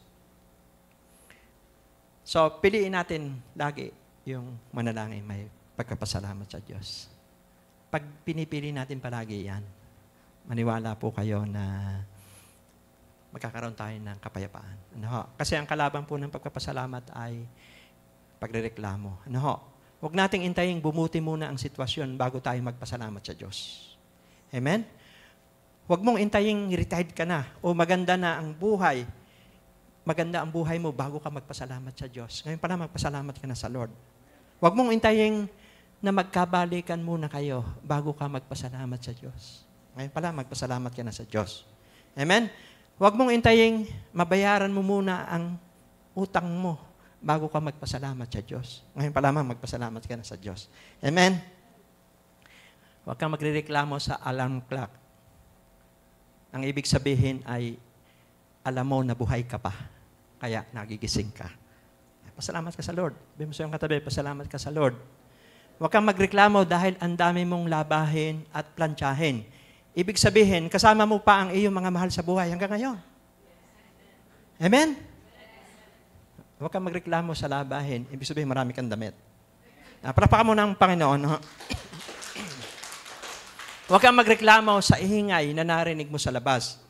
So, piliin natin lagi yung manalangin may pagkapasalamat sa Diyos. Pag pinipili natin palagi yan, maniwala po kayo na magkakaroon tayo ng kapayapaan. Ano ho? Kasi ang kalaban po ng pagpapasalamat ay pagrereklamo. Ano ho? Huwag nating intayin bumuti muna ang sitwasyon bago tayo magpasalamat sa Diyos. Amen? Huwag mong intayin retired ka na o maganda na ang buhay. Maganda ang buhay mo bago ka magpasalamat sa Diyos. Ngayon pala magpasalamat ka na sa Lord. Huwag mong intayin na magkabalikan muna kayo bago ka magpasalamat sa Diyos. Ngayon pala magpasalamat ka na sa Diyos. Amen? Huwag mong intayin mabayaran mo muna ang utang mo bago ka magpasalamat sa Diyos. Ngayon pa lamang magpasalamat ka na sa Diyos. Amen? Huwag kang magrereklamo sa alarm clock. Ang ibig sabihin ay alam mo na buhay ka pa. Kaya nagigising ka. Pasalamat ka sa Lord. Sabi mo sa iyong katabi, pasalamat ka sa Lord. Huwag kang magreklamo dahil ang dami mong labahin at plantsahin. Ibig sabihin, kasama mo pa ang iyong mga mahal sa buhay hanggang ngayon. Amen? Huwag kang magreklamo sa labahin. Ibig sabihin, marami kang damit. Palakpakan mo ng Panginoon. No? Huwag kang magreklamo sa ihingay na narinig mo sa labas.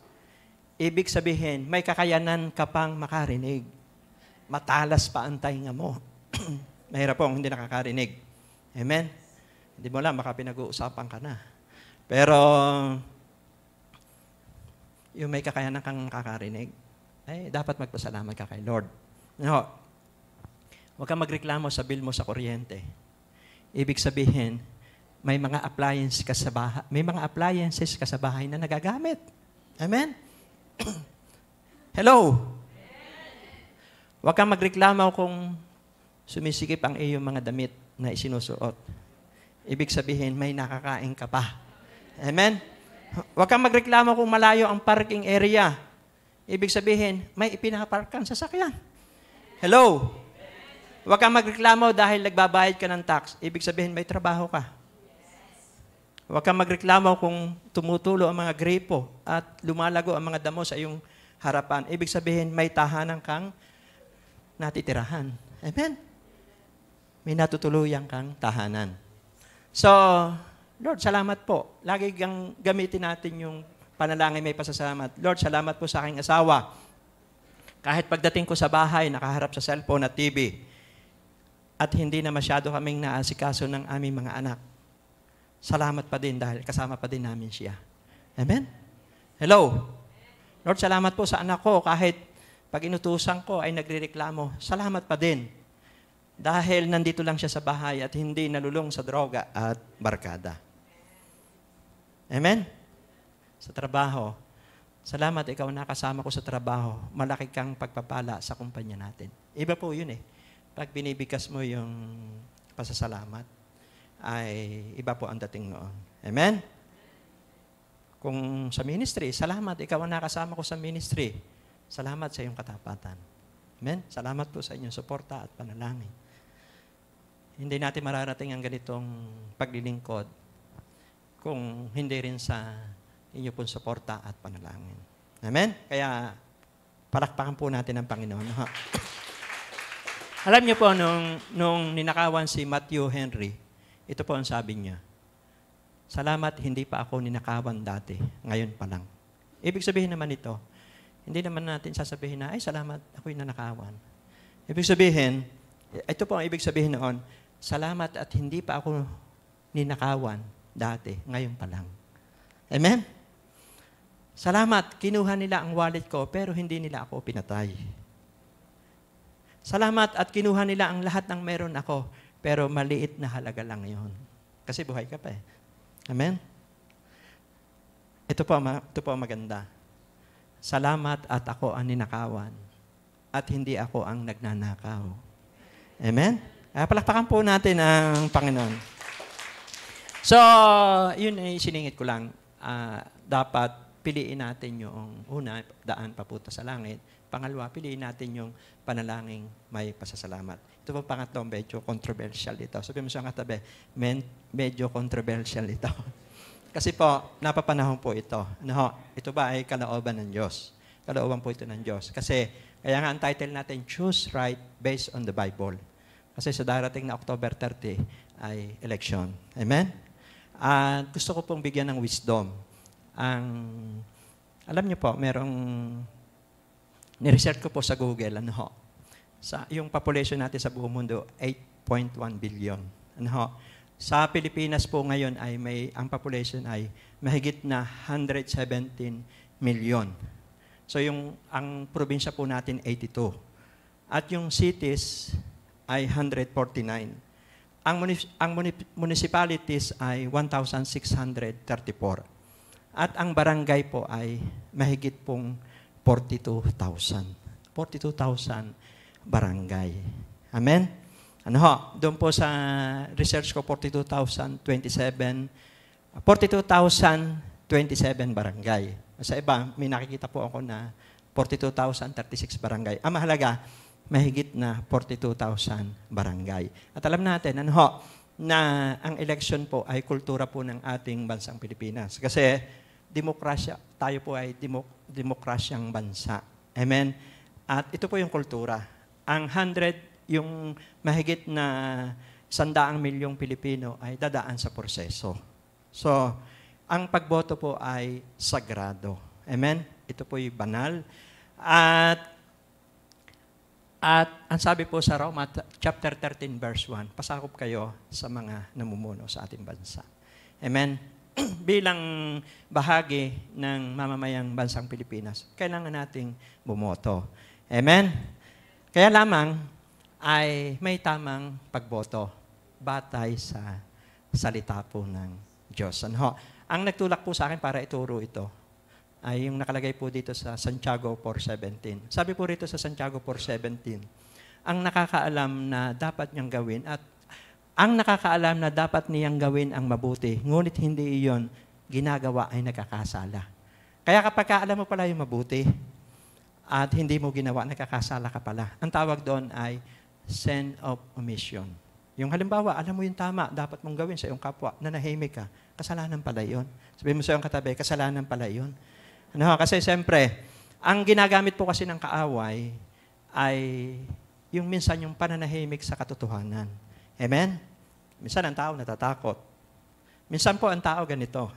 Ibig sabihin, may kakayanan ka pang makarinig. Matalas pa ang tainga mo. Mahirap po kung hindi nakakarinig. Amen? Hindi mo lang, baka pinag-uusapan ka na. Pero, yung may kakayanan kang kakarinig, ay dapat magpasalamat ka kay Lord. No, huwag kang magreklamo sa bill mo sa kuryente. Ibig sabihin, may mga appliances ka sa bahay na nagagamit. Amen? Hello? Huwag kang magreklamo kung sumisikip ang iyong mga damit na isinusuot. Ibig sabihin, may nakakain ka pa. Amen? Huwag kang magreklamo kung malayo ang parking area. Ibig sabihin, may ipinaparkan sa sasakyan. Hello? Huwag kang magreklamo dahil nagbabayad ka ng tax. Ibig sabihin, may trabaho ka. Huwag kang magreklamo kung tumutulo ang mga gripo at lumalago ang mga damo sa iyong harapan. Ibig sabihin, may tahanan kang natitirahan. Amen? May natutuluyan kang tahanan. So, Lord, salamat po. Lagi kang gamitin natin yung panalangin may pasasalamat. Lord, salamat po sa aking asawa. Kahit pagdating ko sa bahay, nakaharap sa cellphone at TV, at hindi na masyado kaming naasikaso ng aming mga anak. Salamat pa din dahil kasama pa din namin siya. Amen? Hello? Lord, salamat po sa anak ko. Kahit pag inutusan ko ay nagrereklamo, salamat pa din. Dahil nandito lang siya sa bahay at hindi nalulong sa droga at barkada. Amen? Sa trabaho, salamat ikaw nakasama ko sa trabaho. Malaki kang pagpapala sa kumpanya natin. Iba po yun eh. Pag binibigkas mo yung pasasalamat, ay iba po ang dating noon. Amen? Kung sa ministry, salamat ikaw ang nakasama ko sa ministry. Salamat sa iyong katapatan. Amen? Salamat po sa inyong suporta at panalangin. Hindi natin mararating ang ganitong paglilingkod kung hindi rin sa inyo pong suporta at panalangin. Amen? Kaya, palakpakan po natin ang Panginoon. Ha? Alam niyo po, nung ninakawan si Matthew Henry, ito po ang sabi niya, salamat, hindi pa ako ninakawan dati, ngayon pa lang. Ibig sabihin naman ito, hindi naman natin sasabihin na, ay salamat, ako'y nanakawan. Ibig sabihin, ito po ang ibig sabihin noon, salamat at hindi pa ako ninakawan dati, ngayon pa lang. Amen? Salamat, kinuha nila ang wallet ko, pero hindi nila ako pinatay. Salamat at kinuha nila ang lahat ng meron ako, pero maliit na halaga lang yon. Kasi buhay ka pa eh. Amen? Ito po ang maganda. Salamat at ako ang ninakawan at hindi ako ang nagnanakaw. Amen? Palakpakan po natin ang Panginoon. So, yun ay siningit ko lang. dapat piliin natin yung una, daan papunta sa langit. Pangalawa, piliin natin yung panalangin may pasasalamat. Ito po pangatlo, medyo controversial ito. Sabi mo sa katabi, medyo controversial ito. Kasi po, napapanahon po ito. Ito ba ay kalooban ng Diyos? Kalooban po ito ng Diyos. Kasi, kaya nga ang title natin, Choose Right Based on the Bible. Kasi sa darating na October 30 ay election. Amen? At gusto ko pong bigyan ng wisdom. Alam niyo po, ni-research ko po sa Google, yung population natin sa buong mundo, 8.1 billion. Sa Pilipinas po ngayon ay ang population ay mahigit na 117 million. So ang probinsya po natin 82. At yung cities ay 149. Ang municipalities ay 1,634. At ang barangay po ay mahigit pong 42,000. 42,000 barangay. Amen? Doon po sa research ko, 42,027 barangay. Sa iba, may nakikita po ako na 42,036 barangay. Ang mahalaga, mahigit na 42,000 barangay. At alam natin, na ang election po ay kultura po ng ating bansang Pilipinas. Kasi demokrasya, tayo po ay demokrasyang bansa. Amen? At ito po yung kultura. Ang 100, yung mahigit na 100 milyong Pilipino ay dadaan sa proseso. So, ang pagboto po ay sagrado. Amen? Ito po yung banal. At ang sabi po sa Roma, chapter 13, verse 1, pasakop kayo sa mga namumuno sa ating bansa. Amen? Bilang bahagi ng mamamayang bansang Pilipinas, kailangan nating bumoto. Amen? Kaya lamang ay may tamang pagboto batay sa salita po ng Diyos. Ang nagtulak po sa akin para ituro ito ay yung nakalagay po dito sa Santiago 4:17. Sabi po rito sa Santiago 4:17, ang nakakaalam na dapat niyang gawin at ang nakakaalam na dapat niyang gawin ang mabuti, ngunit hindi iyon ginagawa ay nagkakasala. Kaya kapag alam mo pala yung mabuti at hindi mo ginawa, nagkakasala ka pala. Ang tawag doon ay sin of omission. Yung halimbawa, alam mo yung tama, dapat mong gawin sa iyong kapwa, nanahimik ka, kasalanan pala yun. Sabihin mo sa iyong katabi, kasalanan pala yun. Kasi siyempre, ang ginagamit po kasi ng kaaway ay yung minsan yung pananahimik sa katotohanan. Amen? Minsan ang tao natatakot. Minsan po ang tao ganito.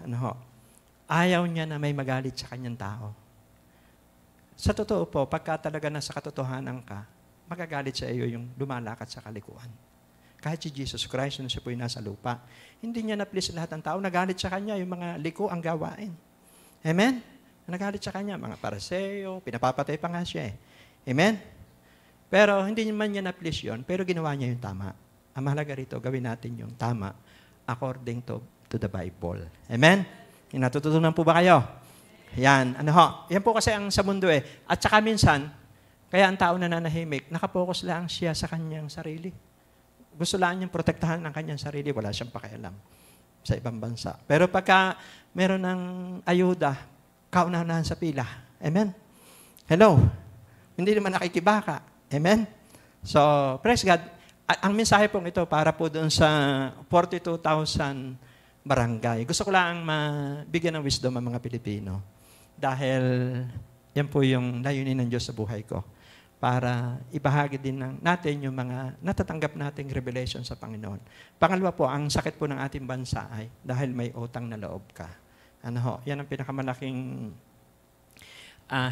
Ayaw niya na may magalit sa kanyang tao. Sa totoo po, pagka talaga nasa katotohanan ka, magagalit sa iyo yung lumalakad sa kalikuan. Kahit si Jesus Christ, nung siya po yung nasa lupa, hindi niya na-please lahat ng tao. Nagalit sa kanya yung mga liko ang gawain. Amen? Nagalit sa kanya, mga pariseo, pinapapatay pa nga siya Amen? Pero hindi man niya na-please yun, pero ginawa niya yung tama. Ang mahalaga rito, gawin natin yung tama according to the Bible. Amen? Natututunan po ba kayo? Yan. Yan po kasi ang sa mundo At saka minsan, kaya ang tao na nanahimik, nakapokus lang siya sa kanyang sarili. Gusto lang niyang protektahan ang kanyang sarili, wala siyang pakialam sa ibang bansa. Pero pagka meron ng ayuda, kaunahan sa pila. Amen? Hello? Hindi naman nakikibaka. Amen? So, praise God. Ang mensahe pong ito para po doon sa 42,000 barangay. Gusto ko lang mabigyan ng wisdom ang mga Pilipino. Dahil yan po yung layunin ng Diyos sa buhay ko. Para ibahagi din natin yung mga natatanggap nating revelation sa Panginoon. Pangalawa po, ang sakit po ng ating bansa ay dahil may utang na loob ka. Yan ang pinakamalaking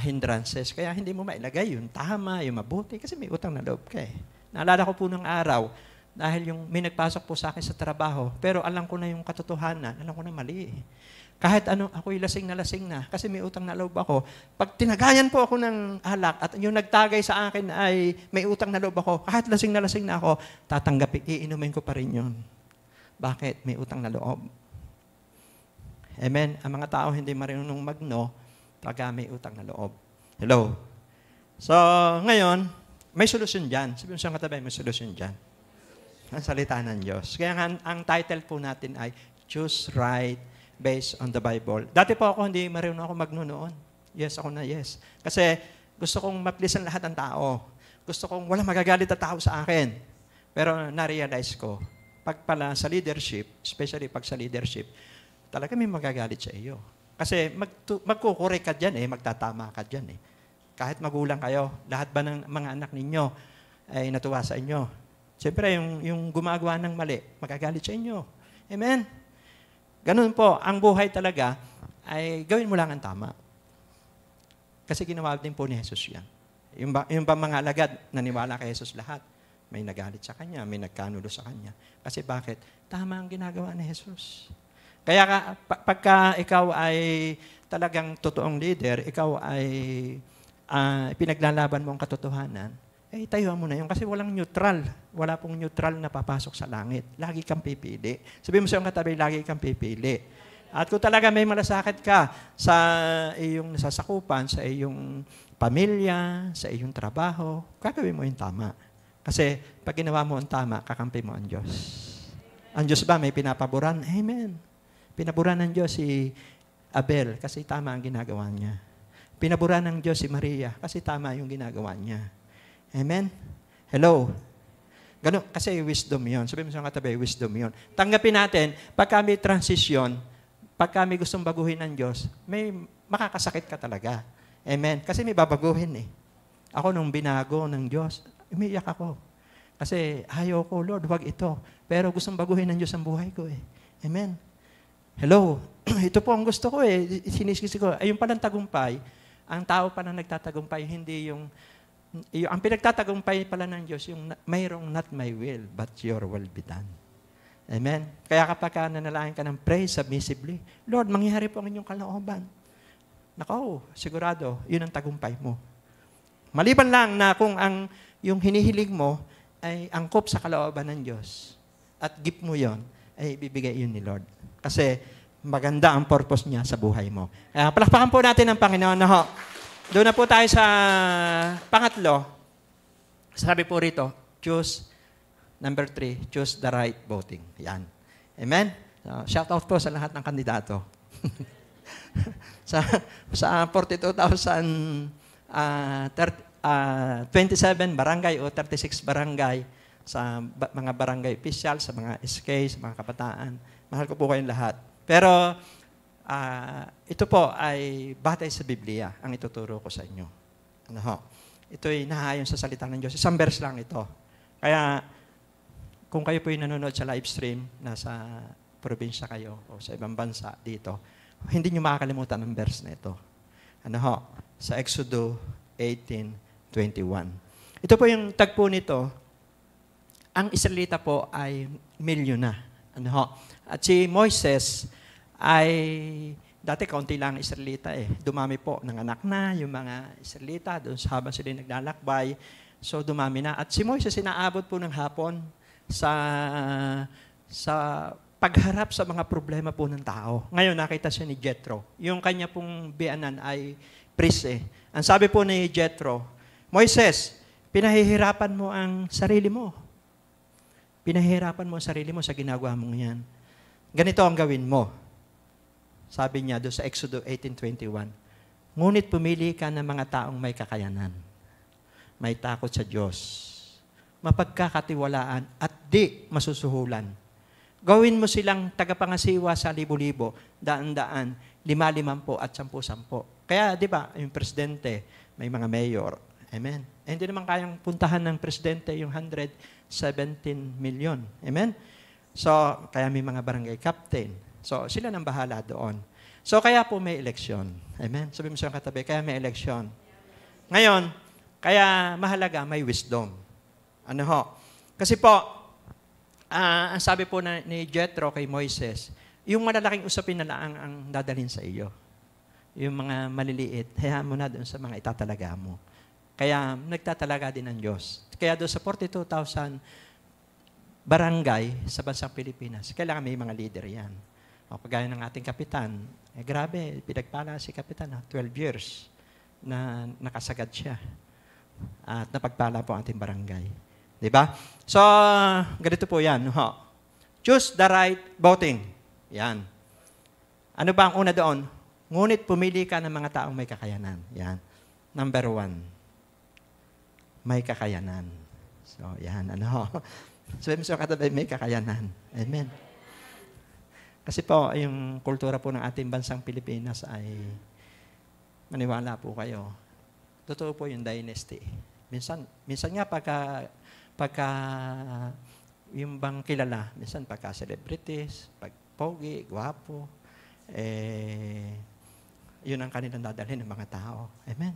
hindrances. Kaya hindi mo mailagay yung tama, yung mabuti, kasi may utang na loob ka Naalala ko po ng araw, dahil yung may nagpasok po sa akin sa trabaho, pero alam ko na yung katotohanan, alam ko na mali Kahit ako'y lasing na, kasi may utang na loob ako. Pag tinagayan po ako ng alak at yung nagtagay sa akin ay may utang na loob ako, kahit lasing na ako, tatanggapin, iinumin ko pa rin yun. Bakit? May utang na loob. Amen? Ang mga tao hindi marunong magno pag may utang na loob. Hello? So, ngayon, may solusyon dyan. Sabi mo siyang katabi, may solusyon dyan. Ang salita ng Diyos. Kaya ang title po natin ay Choose Right based on the Bible. Dati po ako, hindi marunong ako magnunoon. Yes, ako na yes. Kasi gusto kong ma-please ang lahat ng tao. Gusto kong wala magagalit na tao sa akin. Pero na-realize ko, pag pala sa leadership, especially pag sa leadership, talaga may magagalit sa iyo. Kasi magkukurek ka dyan magtatama ka dyan Kahit magulang kayo, lahat ba ng mga anak ninyo ay natuwa sa inyo? Siyempre, yung gumagawa ng mali, magagalit sa inyo. Amen? Ganun po, ang buhay talaga ay gawin mo lang ang tama. Kasi ginawa din po ni Jesus yan. Yung ba mga alagad, naniwala kay Jesus lahat. May nagalit sa kanya, may nagkanulo sa kanya. Kasi bakit? Tama ang ginagawa ni Jesus. Kaya pagka ikaw ay talagang totoong leader, ikaw ay pinaglalaban mo ang katotohanan, tayuan mo na yun. Kasi walang neutral. Wala pong neutral na papasok sa langit. Lagi kang pipili. Sabihin mo sa iyong katabi, lagi kang pipili. At kung talaga may malasakit ka sa iyong nasasakupan, sa iyong pamilya, sa iyong trabaho, gagawin mo yung tama. Kasi pag ginawa mo ang tama, kakampi mo ang Diyos. Ang Diyos ba may pinapaboran? Amen. Pinaboran ng Diyos si Abel kasi tama ang ginagawa niya. Pinaboran ng Diyos si Maria kasi tama yung ginagawa niya. Amen? Hello? Ganun, kasi wisdom yun. Sabi mo sa katabi, wisdom yun. Tanggapin natin, pag kami transition, pag kami gustong baguhin ng Diyos, may makakasakit ka talaga. Amen? Kasi may babaguhin Ako nung binago ng Diyos, umiyak ako. Kasi ayaw ko, Lord, wag ito. Pero gustong baguhin ng Diyos ang buhay ko Amen? Hello? Ito po ang gusto ko Sinisisi ko. Ayun palang tagumpay, ang tao pa na nagtatagumpay, hindi yung ang pinagtatagumpay pala ng Diyos, yung mayroong not my will, but your will be done. Amen? Kaya kapag nanalangin ka ng pray submissively, Lord, mangyari po ang inyong kalooban. Nako, sigurado, yun ang tagumpay mo. Maliban lang na kung yung hinihiling mo ay angkop sa kalooban ng Diyos at gift mo yon, ay ibibigay yun ni Lord. Kasi maganda ang purpose niya sa buhay mo. Palakpakan po natin ang Panginoon. Doon na po tayo sa pangatlo. Sabi po rito, number 3, choose the right voting. Yan. Amen? Shout out po sa lahat ng kandidato. sa 42,027 barangay o 36 barangay, sa mga barangay official, sa mga SK, sa mga kabataan. Mahal ko po kayong lahat. Pero ito po ay batay sa Biblia ang ituturo ko sa inyo. Ito'y nahayon sa salita ng Diyos. Isang verse lang ito. Kaya kung kayo po'y nanonood sa live stream, nasa probinsya kayo o sa ibang bansa dito, hindi nyo makakalimutan ang verse na ito. Sa Exodo 18:21. Ito po yung tagpo nito. Ang Israelita po ay milyon na. At si Moises ay, dati kaunti lang ang Israelita Dumami po ng anak na, yung mga Israelita, doon habang sila naglalakbay. So dumami na. At si Moises inaabot po ng hapon sa pagharap sa mga problema po ng tao. Ngayon nakita siya ni Jethro. Yung kanya pong biyanan ay priest Ang sabi po ni Jethro, Moises, pinahihirapan mo ang sarili mo. Pinahihirapan mo ang sarili mo sa ginagawa mong yan. Ganito ang gawin mo. Sabi niya doon sa Exodo 18:21, ngunit pumili ka ng mga taong may kakayanan, may takot sa Diyos, mapagkakatiwalaan at di masusuhulan. Gawin mo silang tagapangasiwa sa libo-libo, daan-daan, 5-50 at 10-10. Kaya, di ba, yung presidente, may mga mayor. Amen? Hindi naman kayang puntahan ng presidente yung 117 million. Amen? So, kaya may mga barangay captain. So, sila nang bahala doon. So, kaya po may eleksyon. Amen? Sabi mo sa katabi, kaya may eleksyon. Ngayon, kaya mahalaga may wisdom. Kasi po, ang sabi po ni Jethro kay Moises, yung malalaking usapin na lang ang dadalhin sa iyo. Yung mga maliliit, hayaan mo na doon sa mga itatalaga mo. Kaya nagtatalaga din ang Diyos. Kaya doon sa 42,000 barangay sa bansang Pilipinas, kailangan may mga leader yan. Kagaya ng ating kapitan, grabe, pinagpala si kapitan, 12 years na nakasagad siya. At napagpala po ang ating barangay. Diba? So, ganito po yan. Choose the right voting. Yan. Ano ba ang una doon? Ngunit pumili ka ng mga taong may kakayanan. Yan. Number 1. May kakayanan. So, yan. Ano? Sabi mo sa katabi, may kakayanan. Amen. Kasi po, yung kultura po ng ating bansang Pilipinas ay maniwala po kayo. Totoo po yung dynasty. Minsan nga pagka yung bang kilala, minsan pagka celebrities, pag pogi, gwapo, yun ang kanilang dadalhin ng mga tao. Amen.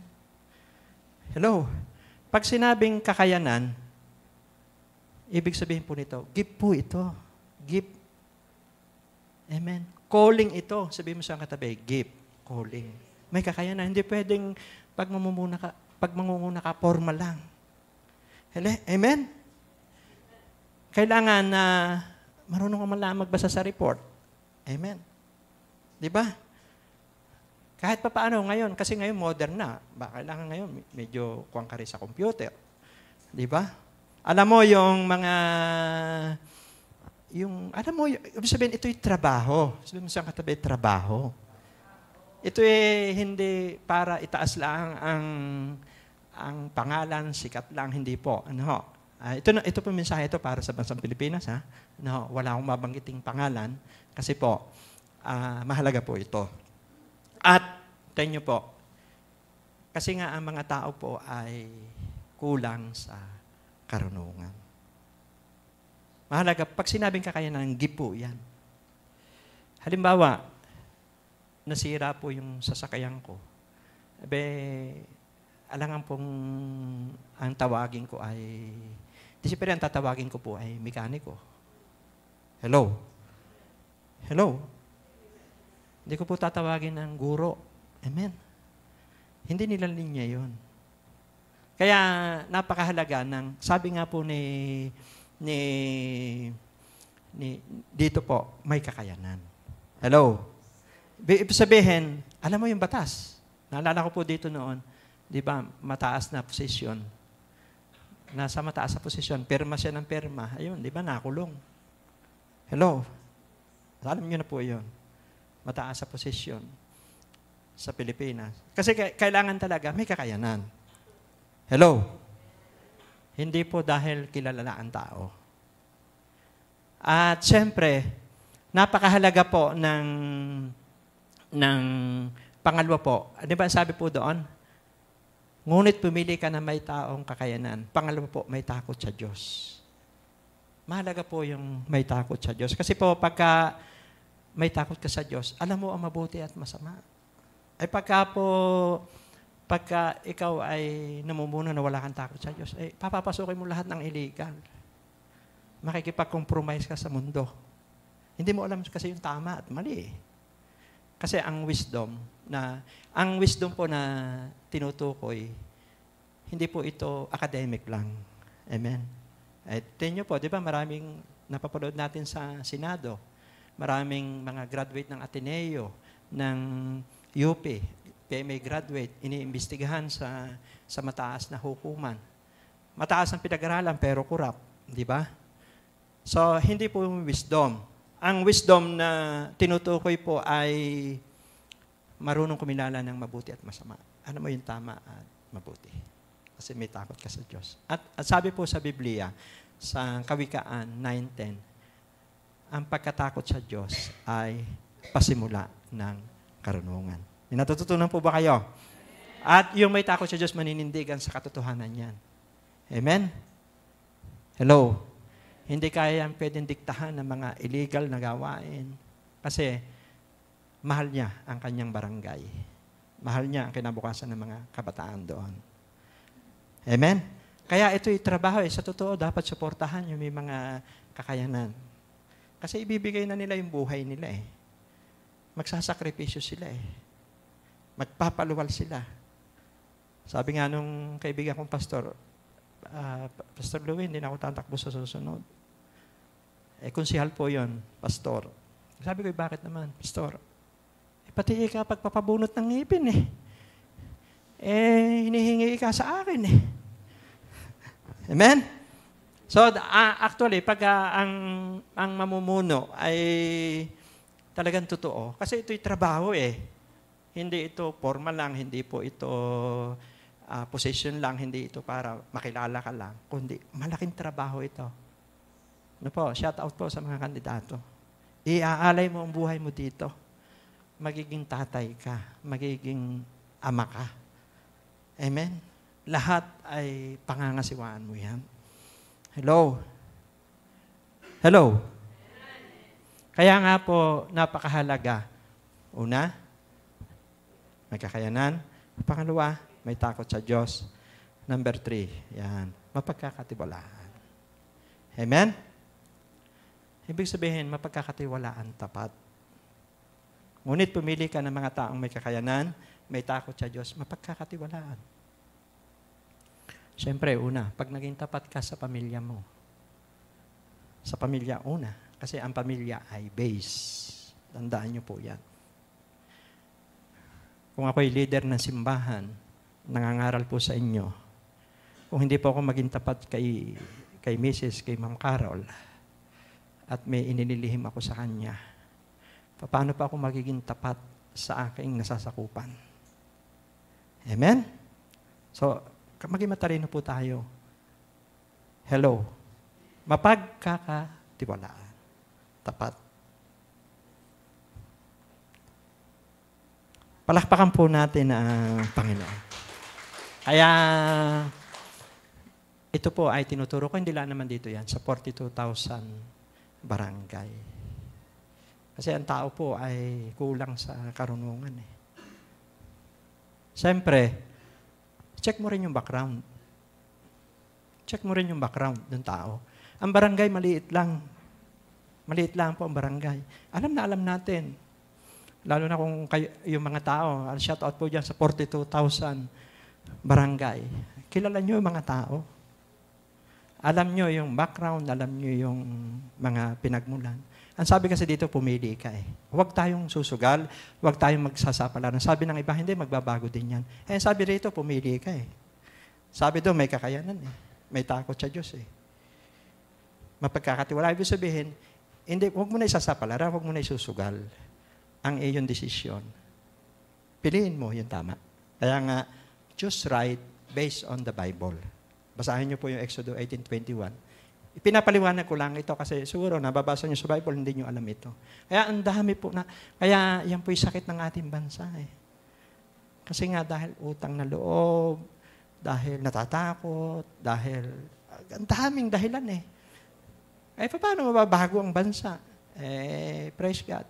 Hello. Pag sinabing kakayanan, ibig sabihin po nito, gift po ito. Gift. Amen. Calling ito. Sabihin mo sa katabi, gift. Calling. May kakayanan. Hindi pwedeng pag mangunguna ka, formal lang. Hello? Amen? Kailangan na marunong ka man lang magbasa sa report. Amen. Di ba? Kahit pa paano ngayon, kasi ngayon modern na. Kailangan ngayon, medyo kuwang ka rin sa computer. Di ba? Alam mo yung mga... alam mo, ibig sabihin, ito'y trabaho. Sabihin mo sa katabi, trabaho. Ito hindi para itaas lang ang pangalan, sikat lang, hindi po. Ano? Ito po mensahe ito para sa bansang Pilipinas. Ha? No, wala akong mabanggiting pangalan kasi po, mahalaga po ito. At, tayo po, kasi nga ang mga tao po ay kulang sa karunungan. Mahalaga, pag sinabing kakayanan, gift po yan. Halimbawa, nasira po yung sasakyan ko. Alangan pong ang tawagin ko ay, siyempre ang tatawagin ko po ay mekaniko. Hello? Hello? Hindi ko po tatawagin ng guro. Amen? Hindi nila linya yun. Kaya napakahalaga ng, sabi nga po dito po, may kakayanan. Hello? Ibig sabihin, alam mo yung batas. Naalala ko po dito noon, di ba, mataas na posisyon. Nasa mataas na posisyon, perma siya ng perma. Ayun, di ba, nakulong. Hello? Alam niyo na po yun. Mataas sa posisyon sa Pilipinas. Kasi kailangan talaga, may kakayanan. Hello? Hindi po dahil kilala ang tao. At siyempre, napakahalaga po ng pangalawa po. Di ba sabi po doon? Ngunit pumili ka na may taong kakayanan. Pangalawa po, may takot sa Diyos. Mahalaga po yung may takot sa Diyos. Kasi po, pagka may takot ka sa Diyos, alam mo ang mabuti at masama. Ay pagka ikaw ay namumuno na wala kang takot sa Diyos, ay papapasukin mo lahat ng illegal. Makikipag-compromise ka sa mundo. Hindi mo alam kasi yung tama at mali. Kasi ang wisdom po na tinutukoy, hindi po ito academic lang. Amen. At tingnan nyo po, di ba maraming napapanood natin sa Senado, maraming mga graduate ng Ateneo, ng UP, PMA graduate, iniimbestigahan sa mataas na hukuman. Mataas ang pinag-aralan pero kurap, di ba? So, hindi po yung wisdom. Ang wisdom na tinutukoy po ay marunong kumilala ng mabuti at masama. Ano mo yung tama at mabuti? Kasi may takot ka sa Diyos. At sabi po sa Biblia, sa Kawikaan 9:10, ang pagkatakot sa Diyos ay pasimula ng karunungan. May natututunan po ba kayo? At yung may takot sa Diyos, maninindigan sa katotohanan yan. Amen? Hello? Hindi kaya yan pwedeng diktahan ng mga illegal na gawain. Kasi mahal niya ang kanyang barangay. Mahal niya ang kinabukasan ng mga kabataan doon. Amen? Kaya ito'y trabaho. Sa totoo, dapat suportahan yung may mga kakayanan. Kasi ibibigay na nila yung buhay nila eh. Magsasakripisyo sila eh. Magpapaluwal sila. Sabi nga nung kaibigan kong pastor, Pastor Louie, hindi na ako tatakbo sa susunod. Konsihal po yon, pastor. Sabi ko, bakit naman, pastor? Pati ikaw pagpapabunot ng ngipin eh. Hinihingi ka sa akin eh. Amen? So, actually, pag ang mamumuno ay talagang totoo. Kasi ito'y trabaho eh. Hindi ito formal lang, hindi po ito position lang, hindi ito para makilala ka lang, kundi malaking trabaho ito. Ano po, shout out po sa mga kandidato. Iaalay mo ang buhay mo dito. Magiging tatay ka, magiging ama ka. Amen? Lahat ay pangangasiwaan mo yan. Hello? Hello? Kaya nga po, napakahalaga. Una, may kakayanan. Pangalawa, may takot sa Diyos. Number 3, yan, mapagkakatiwalaan. Amen? Ibig sabihin, mapagkakatiwalaan tapat. Ngunit pumili ka ng mga taong may kakayanan, may takot sa Diyos, mapagkakatiwalaan. Siyempre, una, pag naging tapat ka sa pamilya mo, sa pamilya una, kasi ang pamilya ay base. Tandaan niyo po yan. Kung ako'y leader ng simbahan, nangangaral po sa inyo, kung hindi po ako maging tapat kay Mrs., kay Ma'am Carol, at may ininilihim ako sa kanya, paano pa ako magiging tapat sa aking nasasakupan? Amen? So, maging matalino po tayo. Hello? Mapagkakatiwalaan. Tapat. Palakpakan po natin ang Panginoon. Kaya, ito po ay tinuturo ko, hindi lang naman dito yan, sa 42,000 barangay. Kasi ang tao po ay kulang sa karunungan eh. Siyempre, check mo rin yung background. Check mo rin yung background ng tao. Ang barangay, maliit lang. Maliit lang po ang barangay. Alam na alam natin. Lalo na kung kayo, yung mga tao, shout out po dyan sa 42,000 barangay. Kilala nyo yung mga tao. Alam nyo yung background, alam nyo yung mga pinagmulan. Ang sabi kasi dito, pumili ka eh. Huwag tayong susugal, huwag tayong magsasapalaran. Sabi ng iba, hindi, magbabago din yan. Eh, sabi rito, pumili ka eh. Sabi doon, may kakayanan eh. May takot sa Diyos eh. Mapagkakatiwala. Ibig sabihin, hindi, huwag mo na isasapalaran, huwag mo na isusugal ang iyong desisyon. Piliin mo yung tama. Kaya nga, choose right based on the Bible. Basahin niyo po yung Exodus 18:21. Pinapaliwanag ko lang ito kasi siguro nababasa niyo sa Bible, hindi niyo alam ito. Kaya ang dami po na, kaya yan po yung sakit ng ating bansa eh. Kasi nga dahil utang na loob, dahil natatakot, dahil ang daming dahilan eh. Eh paano mababago ang bansa? Eh, praise God.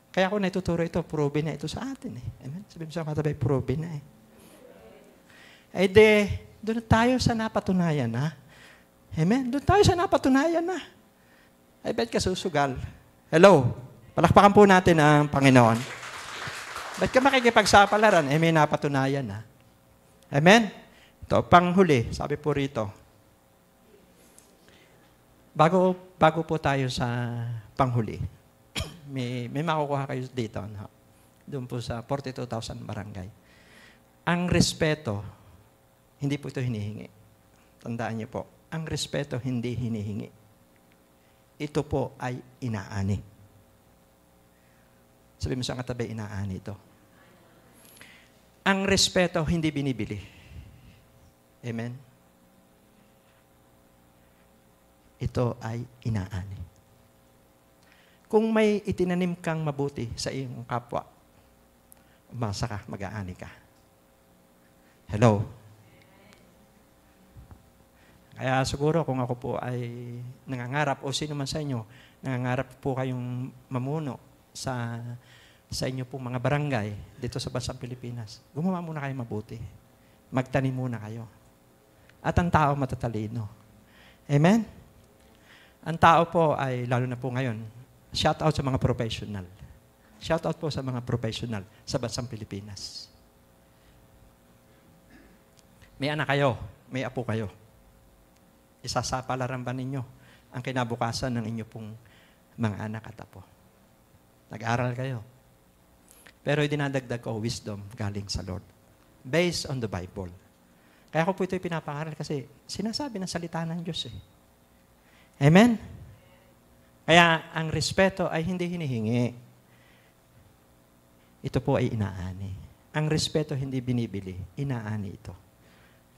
Kaya ako naituturo ito, proven na ito sa atin eh. Amen? Sabihin mo sa katabi, proven na eh. Eh de, doon tayo sa napatunayan ha. Amen? Doon tayo sa napatunayan na. I bet ka susugal. Hello? Palakpakan po natin ang Panginoon. Ba't ka makikipagsapalaran? Eh may napatunayan na. Amen? Ito, panghuli, sabi po rito. Bago po tayo sa panghuli, may makukuha kayo dito. No? Doon po sa 42,000 barangay. Ang respeto, hindi po ito hinihingi. Tandaan niyo po, ang respeto hindi hinihingi. Ito po ay inaani. Sabi mo sa katabi, inaani ito. Ang respeto hindi binibili. Amen? Ito ay inaani. Kung may itinanim kang mabuti sa iyong kapwa, umasa ka, mag-aani ka. Hello? Kaya siguro kung ako po ay nangangarap o sino man sa inyo, nangangarap po kayong mamuno sa inyo pong mga barangay dito sa bansang Pilipinas, gumawa muna kayo mabuti. Magtanim muna kayo. At ang tao matatalino. Amen? Ang tao po ay, lalo na po ngayon, shout out sa mga professional. Shout out po sa mga professional sa bansang Pilipinas. May anak kayo, may apo kayo. Isasapalaran ba ninyo ang kinabukasan ng inyo pong mga anak at apo? Nag-aral kayo. Pero idinadagdag ko wisdom galing sa Lord. Based on the Bible. Kaya ko po ito pinapangaral kasi sinasabi ng salita ng Diyos eh. Amen? Kaya ang respeto ay hindi hinihingi. Ito po ay inaani. Ang respeto hindi binibili, inaani ito.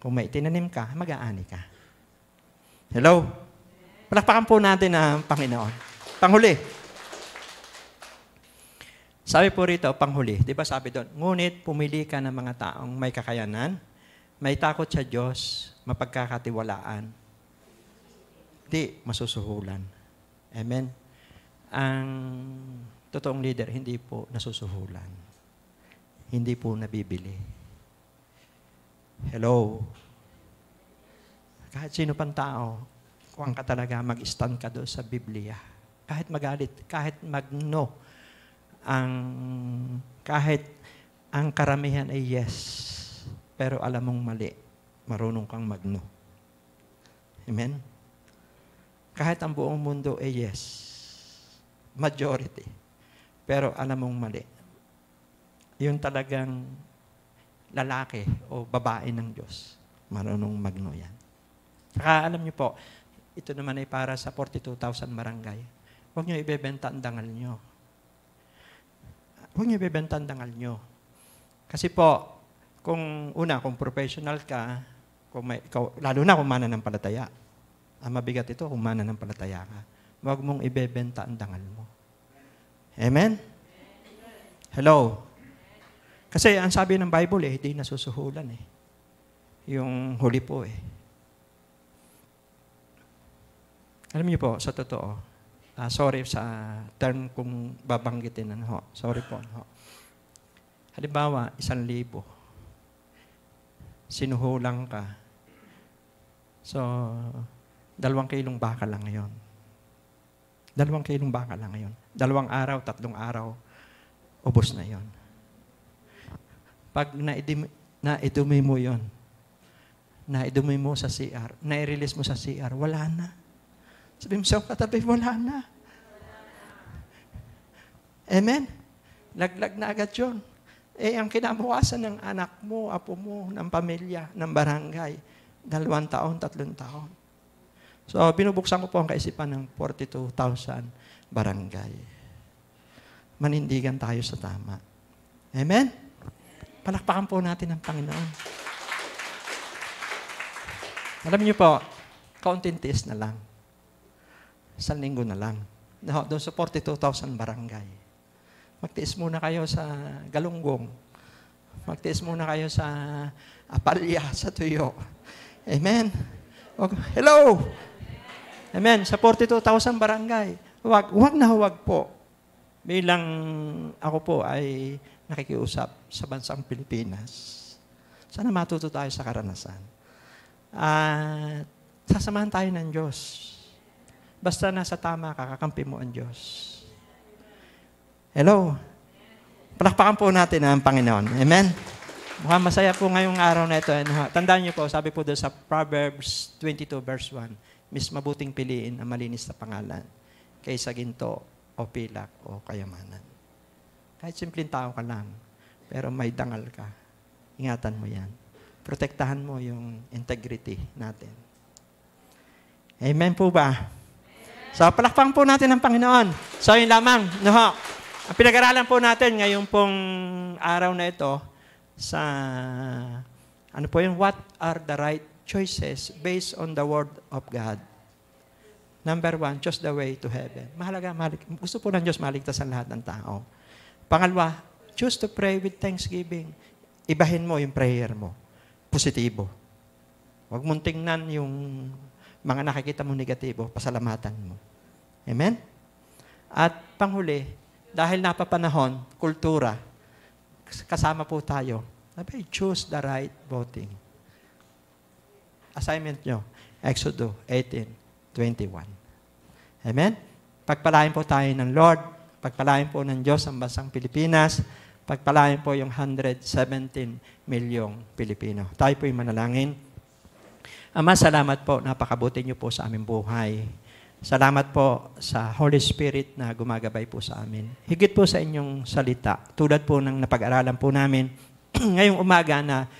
Kung may tinanim ka, mag-aani ka. Hello? Palakpakan po natin ang Panginoon. Panghuli. Sabi po rito, panghuli. Di ba sabi doon, ngunit pumili ka ng mga taong may kakayanan, may takot sa Diyos, mapagkakatiwalaan, di masusuhulan. Amen? Ang totoong leader, hindi po nasusuhulan. Hindi po nabibili. Hello? Kahit sino pang tao, kung ka talaga mag-stand ka doon sa Biblia, kahit magalit, kahit magno, kahit ang karamihan ay yes, pero alam mong mali, marunong kang magno. Amen? Kahit ang buong mundo ay yes, majority, pero alam mong mali. Yung talagang lalaki o babae ng Diyos, marunong magno yan. Saka alam niyo po, ito naman ay para sa 42,000 barangay. Huwag niyo ibebenta ang dangal niyo. Huwag niyo ibebenta ang dangal niyo. Kasi po, kung professional ka, lalo na kung mananampalataya, ang mabigat ito kung mananampalataya ka, huwag mong ibebenta ang dangal mo. Amen? Hello? Kasi ang sabi ng Bible di nasusuhulan Yung huli po Alam niyo po, sa totoo, sorry sa term kung babanggitin. Sorry po. Halimbawa, 1,000. Sinuhulang ka. So, 2 kilong baka lang ngayon. 2 kilong baka lang ngayon. 2 araw, 3 araw, ubos na yon. Pag naidumi mo yon, naidumi mo sa CR, nai-release mo sa CR, wala na. Sabi mo sa katabi, wala na. Amen? Laglag na agad yun. Ang kinabukasan ng anak mo, apo mo, ng pamilya, ng barangay, 2 taon, 3 taon. So, binubuksan ko po ang kaisipan ng 42,000 barangay. Manindigan tayo sa tama. Amen? Palakpakan po natin ang Panginoon. Alam niyo po, kaunting tiis na lang. 1 linggo na lang. Doon sa 42,000 barangay. Magtiis muna kayo sa Galunggong. Magtiis muna kayo sa Apalya, sa Tuyo. Amen? Hello? Amen? Sa 42,000 barangay. Huwag na huwag po. Bilang ako po ay nakikiusap sa bansang Pilipinas. Sana matuto tayo sa karanasan. At sasamahan tayo ng Diyos. Basta nasa tama ka, kakampi mo ang Diyos. Hello? Palakpakan po natin ang Panginoon. Amen? Mukhang masaya po ngayong araw na ito. Tandaan niyo po, sabi po doon sa Proverbs 22 verse 1, mas mabuting piliin ang malinis na pangalan kaysa ginto o pilak o kayamanan. Kahit simpleng tao ka lang, pero may dangal ka, ingatan mo yan. Protektahan mo yung integrity natin. Amen po ba? So, palakpakan po natin ang Panginoon. So, yun lamang. Ang pinag-aralan po natin ngayon pong araw na ito sa, what are the right choices based on the Word of God. Number 1, choose the way to heaven. Mahalaga, gusto po ng Diyos maligtas ang lahat ng tao. Pangalawa, choose to pray with thanksgiving. Ibahin mo yung prayer mo. Positibo. Huwag mong tingnan yung mga nakikita mo negatibo, pasalamatan mo. Amen? At panghuli, dahil napapanahon, kultura, kasama po tayo, choose the right voting. Assignment nyo, Exodus 18:21. Amen? Pagpalain po tayo ng Lord, pagpalain po ng Diyos ang bansang Pilipinas, pagpalain po yung 117 milyong Pilipino. Tayo po yung manalangin. Ama, salamat po, napakabuti niyo po sa aming buhay. Salamat po sa Holy Spirit na gumagabay po sa amin. Higit po sa inyong salita, tulad po ng napag-aralan po namin ngayong umaga na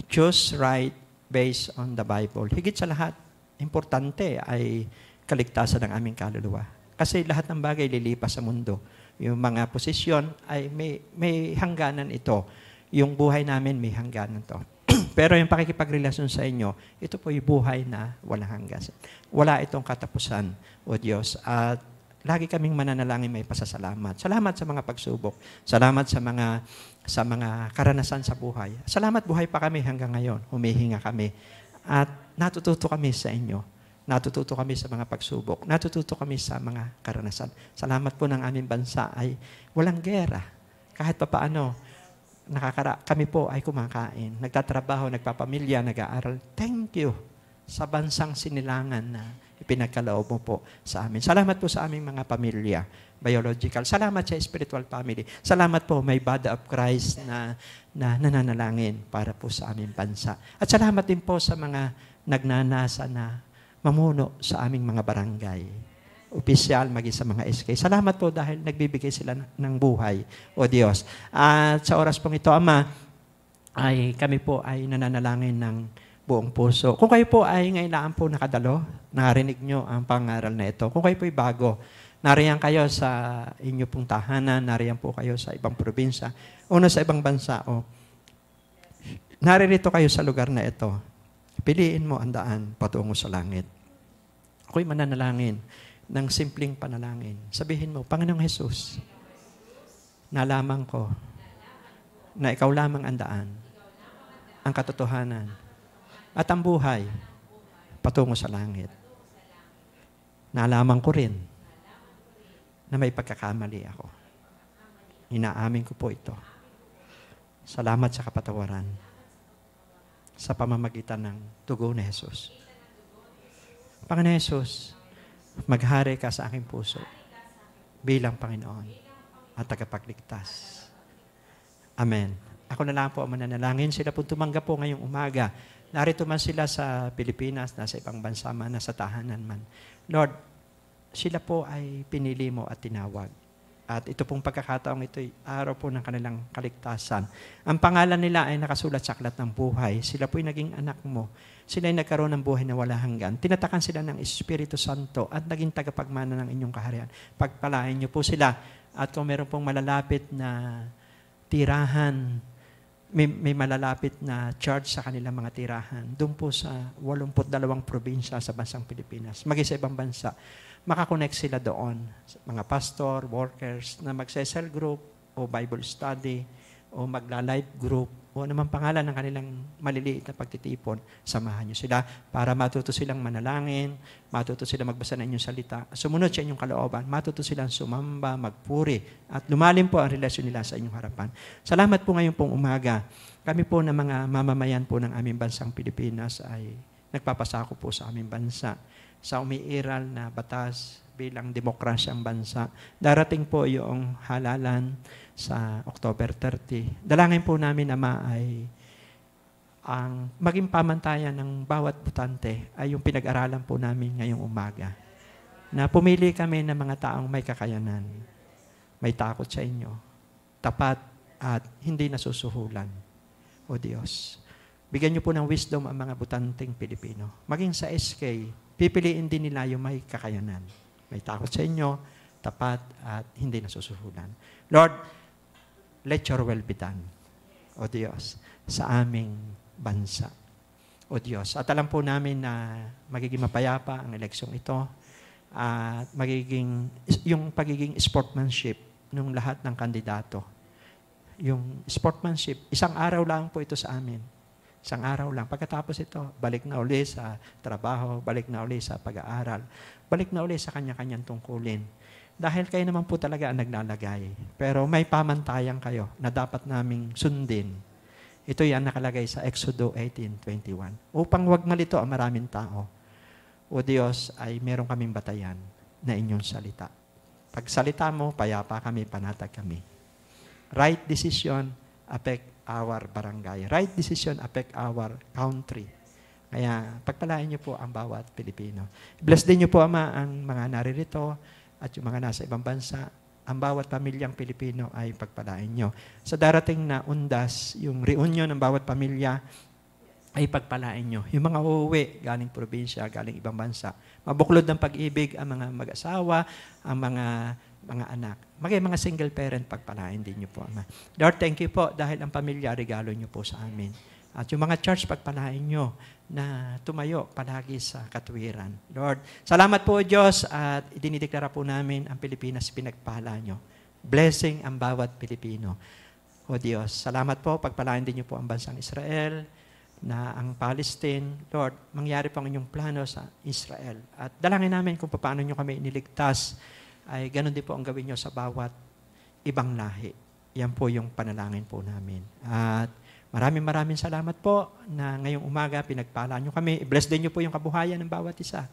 choose right based on the Bible. Higit sa lahat, importante ay kaligtasan ng aming kaluluwa. Kasi lahat ng bagay lilipas sa mundo. Yung mga posisyon ay may hangganan ito. Yung buhay namin may hangganan to. Pero yung pakikipagrelasyon sa inyo, ito po yung buhay na walang hanggan. Wala itong katapusan, O Diyos. At lagi kaming mananalangin may pasasalamat. Salamat sa mga pagsubok. Salamat sa mga karanasan sa buhay. Salamat buhay pa kami hanggang ngayon. Humihinga kami. At natututo kami sa inyo. Natututo kami sa mga pagsubok. Natututo kami sa mga karanasan. Salamat po ng aming bansa ay walang gera. Kahit pa paano, kami po ay kumakain. Nagtatrabaho, nagpapamilya, nag-aaral. Thank you sa bansang sinilangan na ipinagkaloob mo po sa amin. Salamat po sa aming mga pamilya, biological. Salamat sa spiritual family. Salamat po may body of Christ na nananalangin para po sa aming bansa. At salamat din po sa mga nagnanasa na mamuno sa aming mga barangay. Opisyal, maging sa mga SK. Salamat po dahil nagbibigay sila ng buhay, O Diyos. At sa oras pong ito, Ama, ay kami po ay nananalangin ng buong puso. Kung kayo po ay ngailangan po nakadalo, narinig nyo ang pangaral na ito. Kung kayo po ay bago, nariyan kayo sa inyo pong tahanan, nariyan po kayo sa ibang probinsya, o sa ibang bansa, o naririto kayo sa lugar na ito, piliin mo ang daan patungo sa langit. Ako'y mananalangin ng simpleng panalangin. Sabihin mo, Panginoong Jesus, nalaman ko na ikaw lamang ang daan, ang katotohanan, at ang buhay patungo sa langit. Nalaman ko rin na may pagkakamali ako. Inaamin ko po ito. Salamat sa kapatawaran sa pamamagitan ng dugo ni Jesus. Panginoon Jesus, maghari ka sa aking puso bilang Panginoon at tagapagligtas. Amen. Ako na lang po ang mananalangin. Sila po tumanggap po ngayong umaga. Narito man sila sa Pilipinas, nasa ibang bansa man, nasa tahanan man. Lord, sila po ay pinili mo at tinawag. At ito pong pagkakataong ito ay araw po ng kanilang kaligtasan. Ang pangalan nila ay nakasulat sa aklat ng buhay. Sila po ay naging anak mo. Sila ay nagkaroon ng buhay na wala hanggan. Tinatakan sila ng Espiritu Santo at naging tagapagmana ng inyong kaharian. Pagpalain niyo po sila. At kung meron pong malalapit na tirahan, may malalapit na charge sa kanilang mga tirahan, doon po sa 82 probinsya sa bansang Pilipinas, maging sa ibang bansa, makakonect sila doon. Mga pastor, workers, na magse-cell group o Bible study o magla-live group o anumang pangalan ng kanilang maliliit na pagtitipon, samahan nyo sila para matuto silang manalangin, matuto silang magbasa ng inyong salita, sumunod sa inyong kalooban, matuto silang sumamba, magpuri, at lumalim po ang relasyon nila sa inyong harapan. Salamat po ngayon pong umaga. Kami po na mga mamamayan po ng aming bansang Pilipinas ay nagpapasako po sa aming bansa sa umiiral na batas bilang demokrasyang bansa. Darating po yung halalan sa October 30. Dalangin po namin, Ama, ay ang maging pamantayan ng bawat botante ay yung pinag-aralan po namin ngayong umaga. Na pumili kami ng mga taong may kakayanan, may takot sa inyo, tapat at hindi nasusuhulan. O Diyos, bigyan niyo po ng wisdom ang mga botanteng Pilipino. Maging sa SK, pipiliin din nila yung may kakayanan. May takot sa inyo, tapat at hindi nasusuhulan. Lord, let your will be done, O Diyos, sa aming bansa. O Diyos, at alam po namin na magiging mapayapa ang eleksyong ito at yung pagiging sportsmanship ng lahat ng kandidato. Yung sportsmanship, isang araw lang po ito sa amin. Isang araw lang. Pagkatapos ito, balik na uli sa trabaho, balik na uli sa pag-aaral, balik na uli sa kanya-kanyang tungkulin. Dahil kayo naman po talaga ang naglalagay. Pero may pamantayan kayo na dapat naming sundin. Ito yan nakalagay sa Exodo 18:21. Upang wag malito ang maraming tao, O Diyos, ay meron kaming batayan na inyong salita. Pag salita mo, payapa kami, panatag kami. Right decision affect our barangay. Right decision affect our country. Kaya pagpalain niyo po ang bawat Pilipino. Bless din niyo po, Ama, ang mga naririto at yung mga nasa ibang bansa. Ang bawat pamilyang Pilipino ay pagpalain niyo. Sa darating na undas, yung reunion ng bawat pamilya, ay pagpalain nyo. Yung mga uuwi, galing probinsya, galing ibang bansa, mabuklod ng pag-ibig ang mga mag-asawa, ang mga anak. Maging mga single parent, pagpalain din nyo po, Ama. Lord, thank you po dahil ang pamilya, regalo nyo po sa amin. At yung mga church, pagpalain nyo na tumayo palagi sa katuwiran. Lord, salamat po Diyos at idinideklara po namin ang Pilipinas pinagpala nyo. Blessing ang bawat Pilipino. O Diyos, salamat po, pagpalain din nyo po ang bansang Israel, na ang Palestine, Lord, mangyari po ang inyong plano sa Israel. At dalangin namin kung paano nyo kami iniligtas, ay ganun din po ang gawin nyo sa bawat ibang lahi. Yan po yung panalangin po namin. At maraming salamat po na ngayong umaga pinagpala nyo kami. I-bless din nyo po yung kabuhayan ng bawat isa.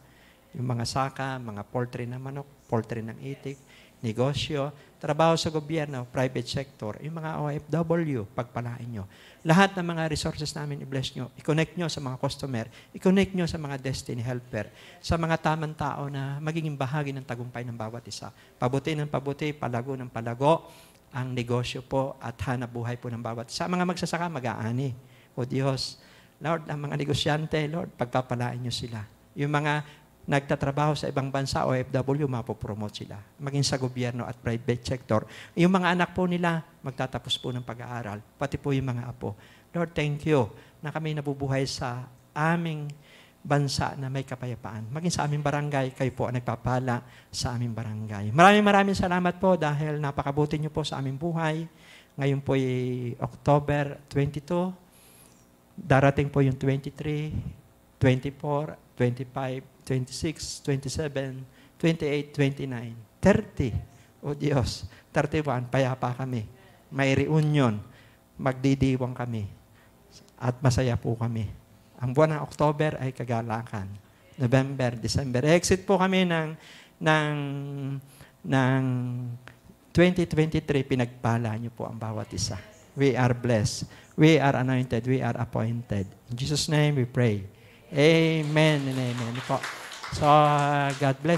Yung mga saka, mga poultry ng manok, poultry ng itik, negosyo, trabaho sa gobyerno, private sector, yung mga OFW, pagpalain nyo. Lahat ng mga resources namin, i-bless nyo. I-connect nyo sa mga customer. I-connect nyo sa mga destiny helper. Sa mga tamang tao na magiging bahagi ng tagumpay ng bawat isa. Pabuti ng pabuti, palago ng palago, ang negosyo po at hanap buhay po ng bawat isa. Mga magsasaka, mag-aani. O Diyos, Lord, ang mga negosyante, Lord, pagpapalain nyo sila. Yung mga nagtatrabaho sa ibang bansa, OFW, mapopromote sila. Maging sa gobyerno at private sector. Yung mga anak po nila, magtatapos po ng pag-aaral. Pati po yung mga apo. Lord, thank you na kami nabubuhay sa aming bansa na may kapayapaan. Maging sa aming barangay, kayo po ang nagpapala sa aming barangay. Maraming salamat po dahil napakabuti niyo po sa aming buhay. Ngayon po ay October 22. Darating po yung 23, 24, 25, 26, 27, 28, 29, 30. O Diyos, 31, payapa kami. May reunion, magdidiwang kami. At masaya po kami. Ang buwan ng October ay kagalakan. November, December. Exit po kami ng 2023, pinagpala niyo po ang bawat isa. We are blessed. We are anointed. We are appointed. In Jesus' name we pray. Amen and amen po. So, God bless.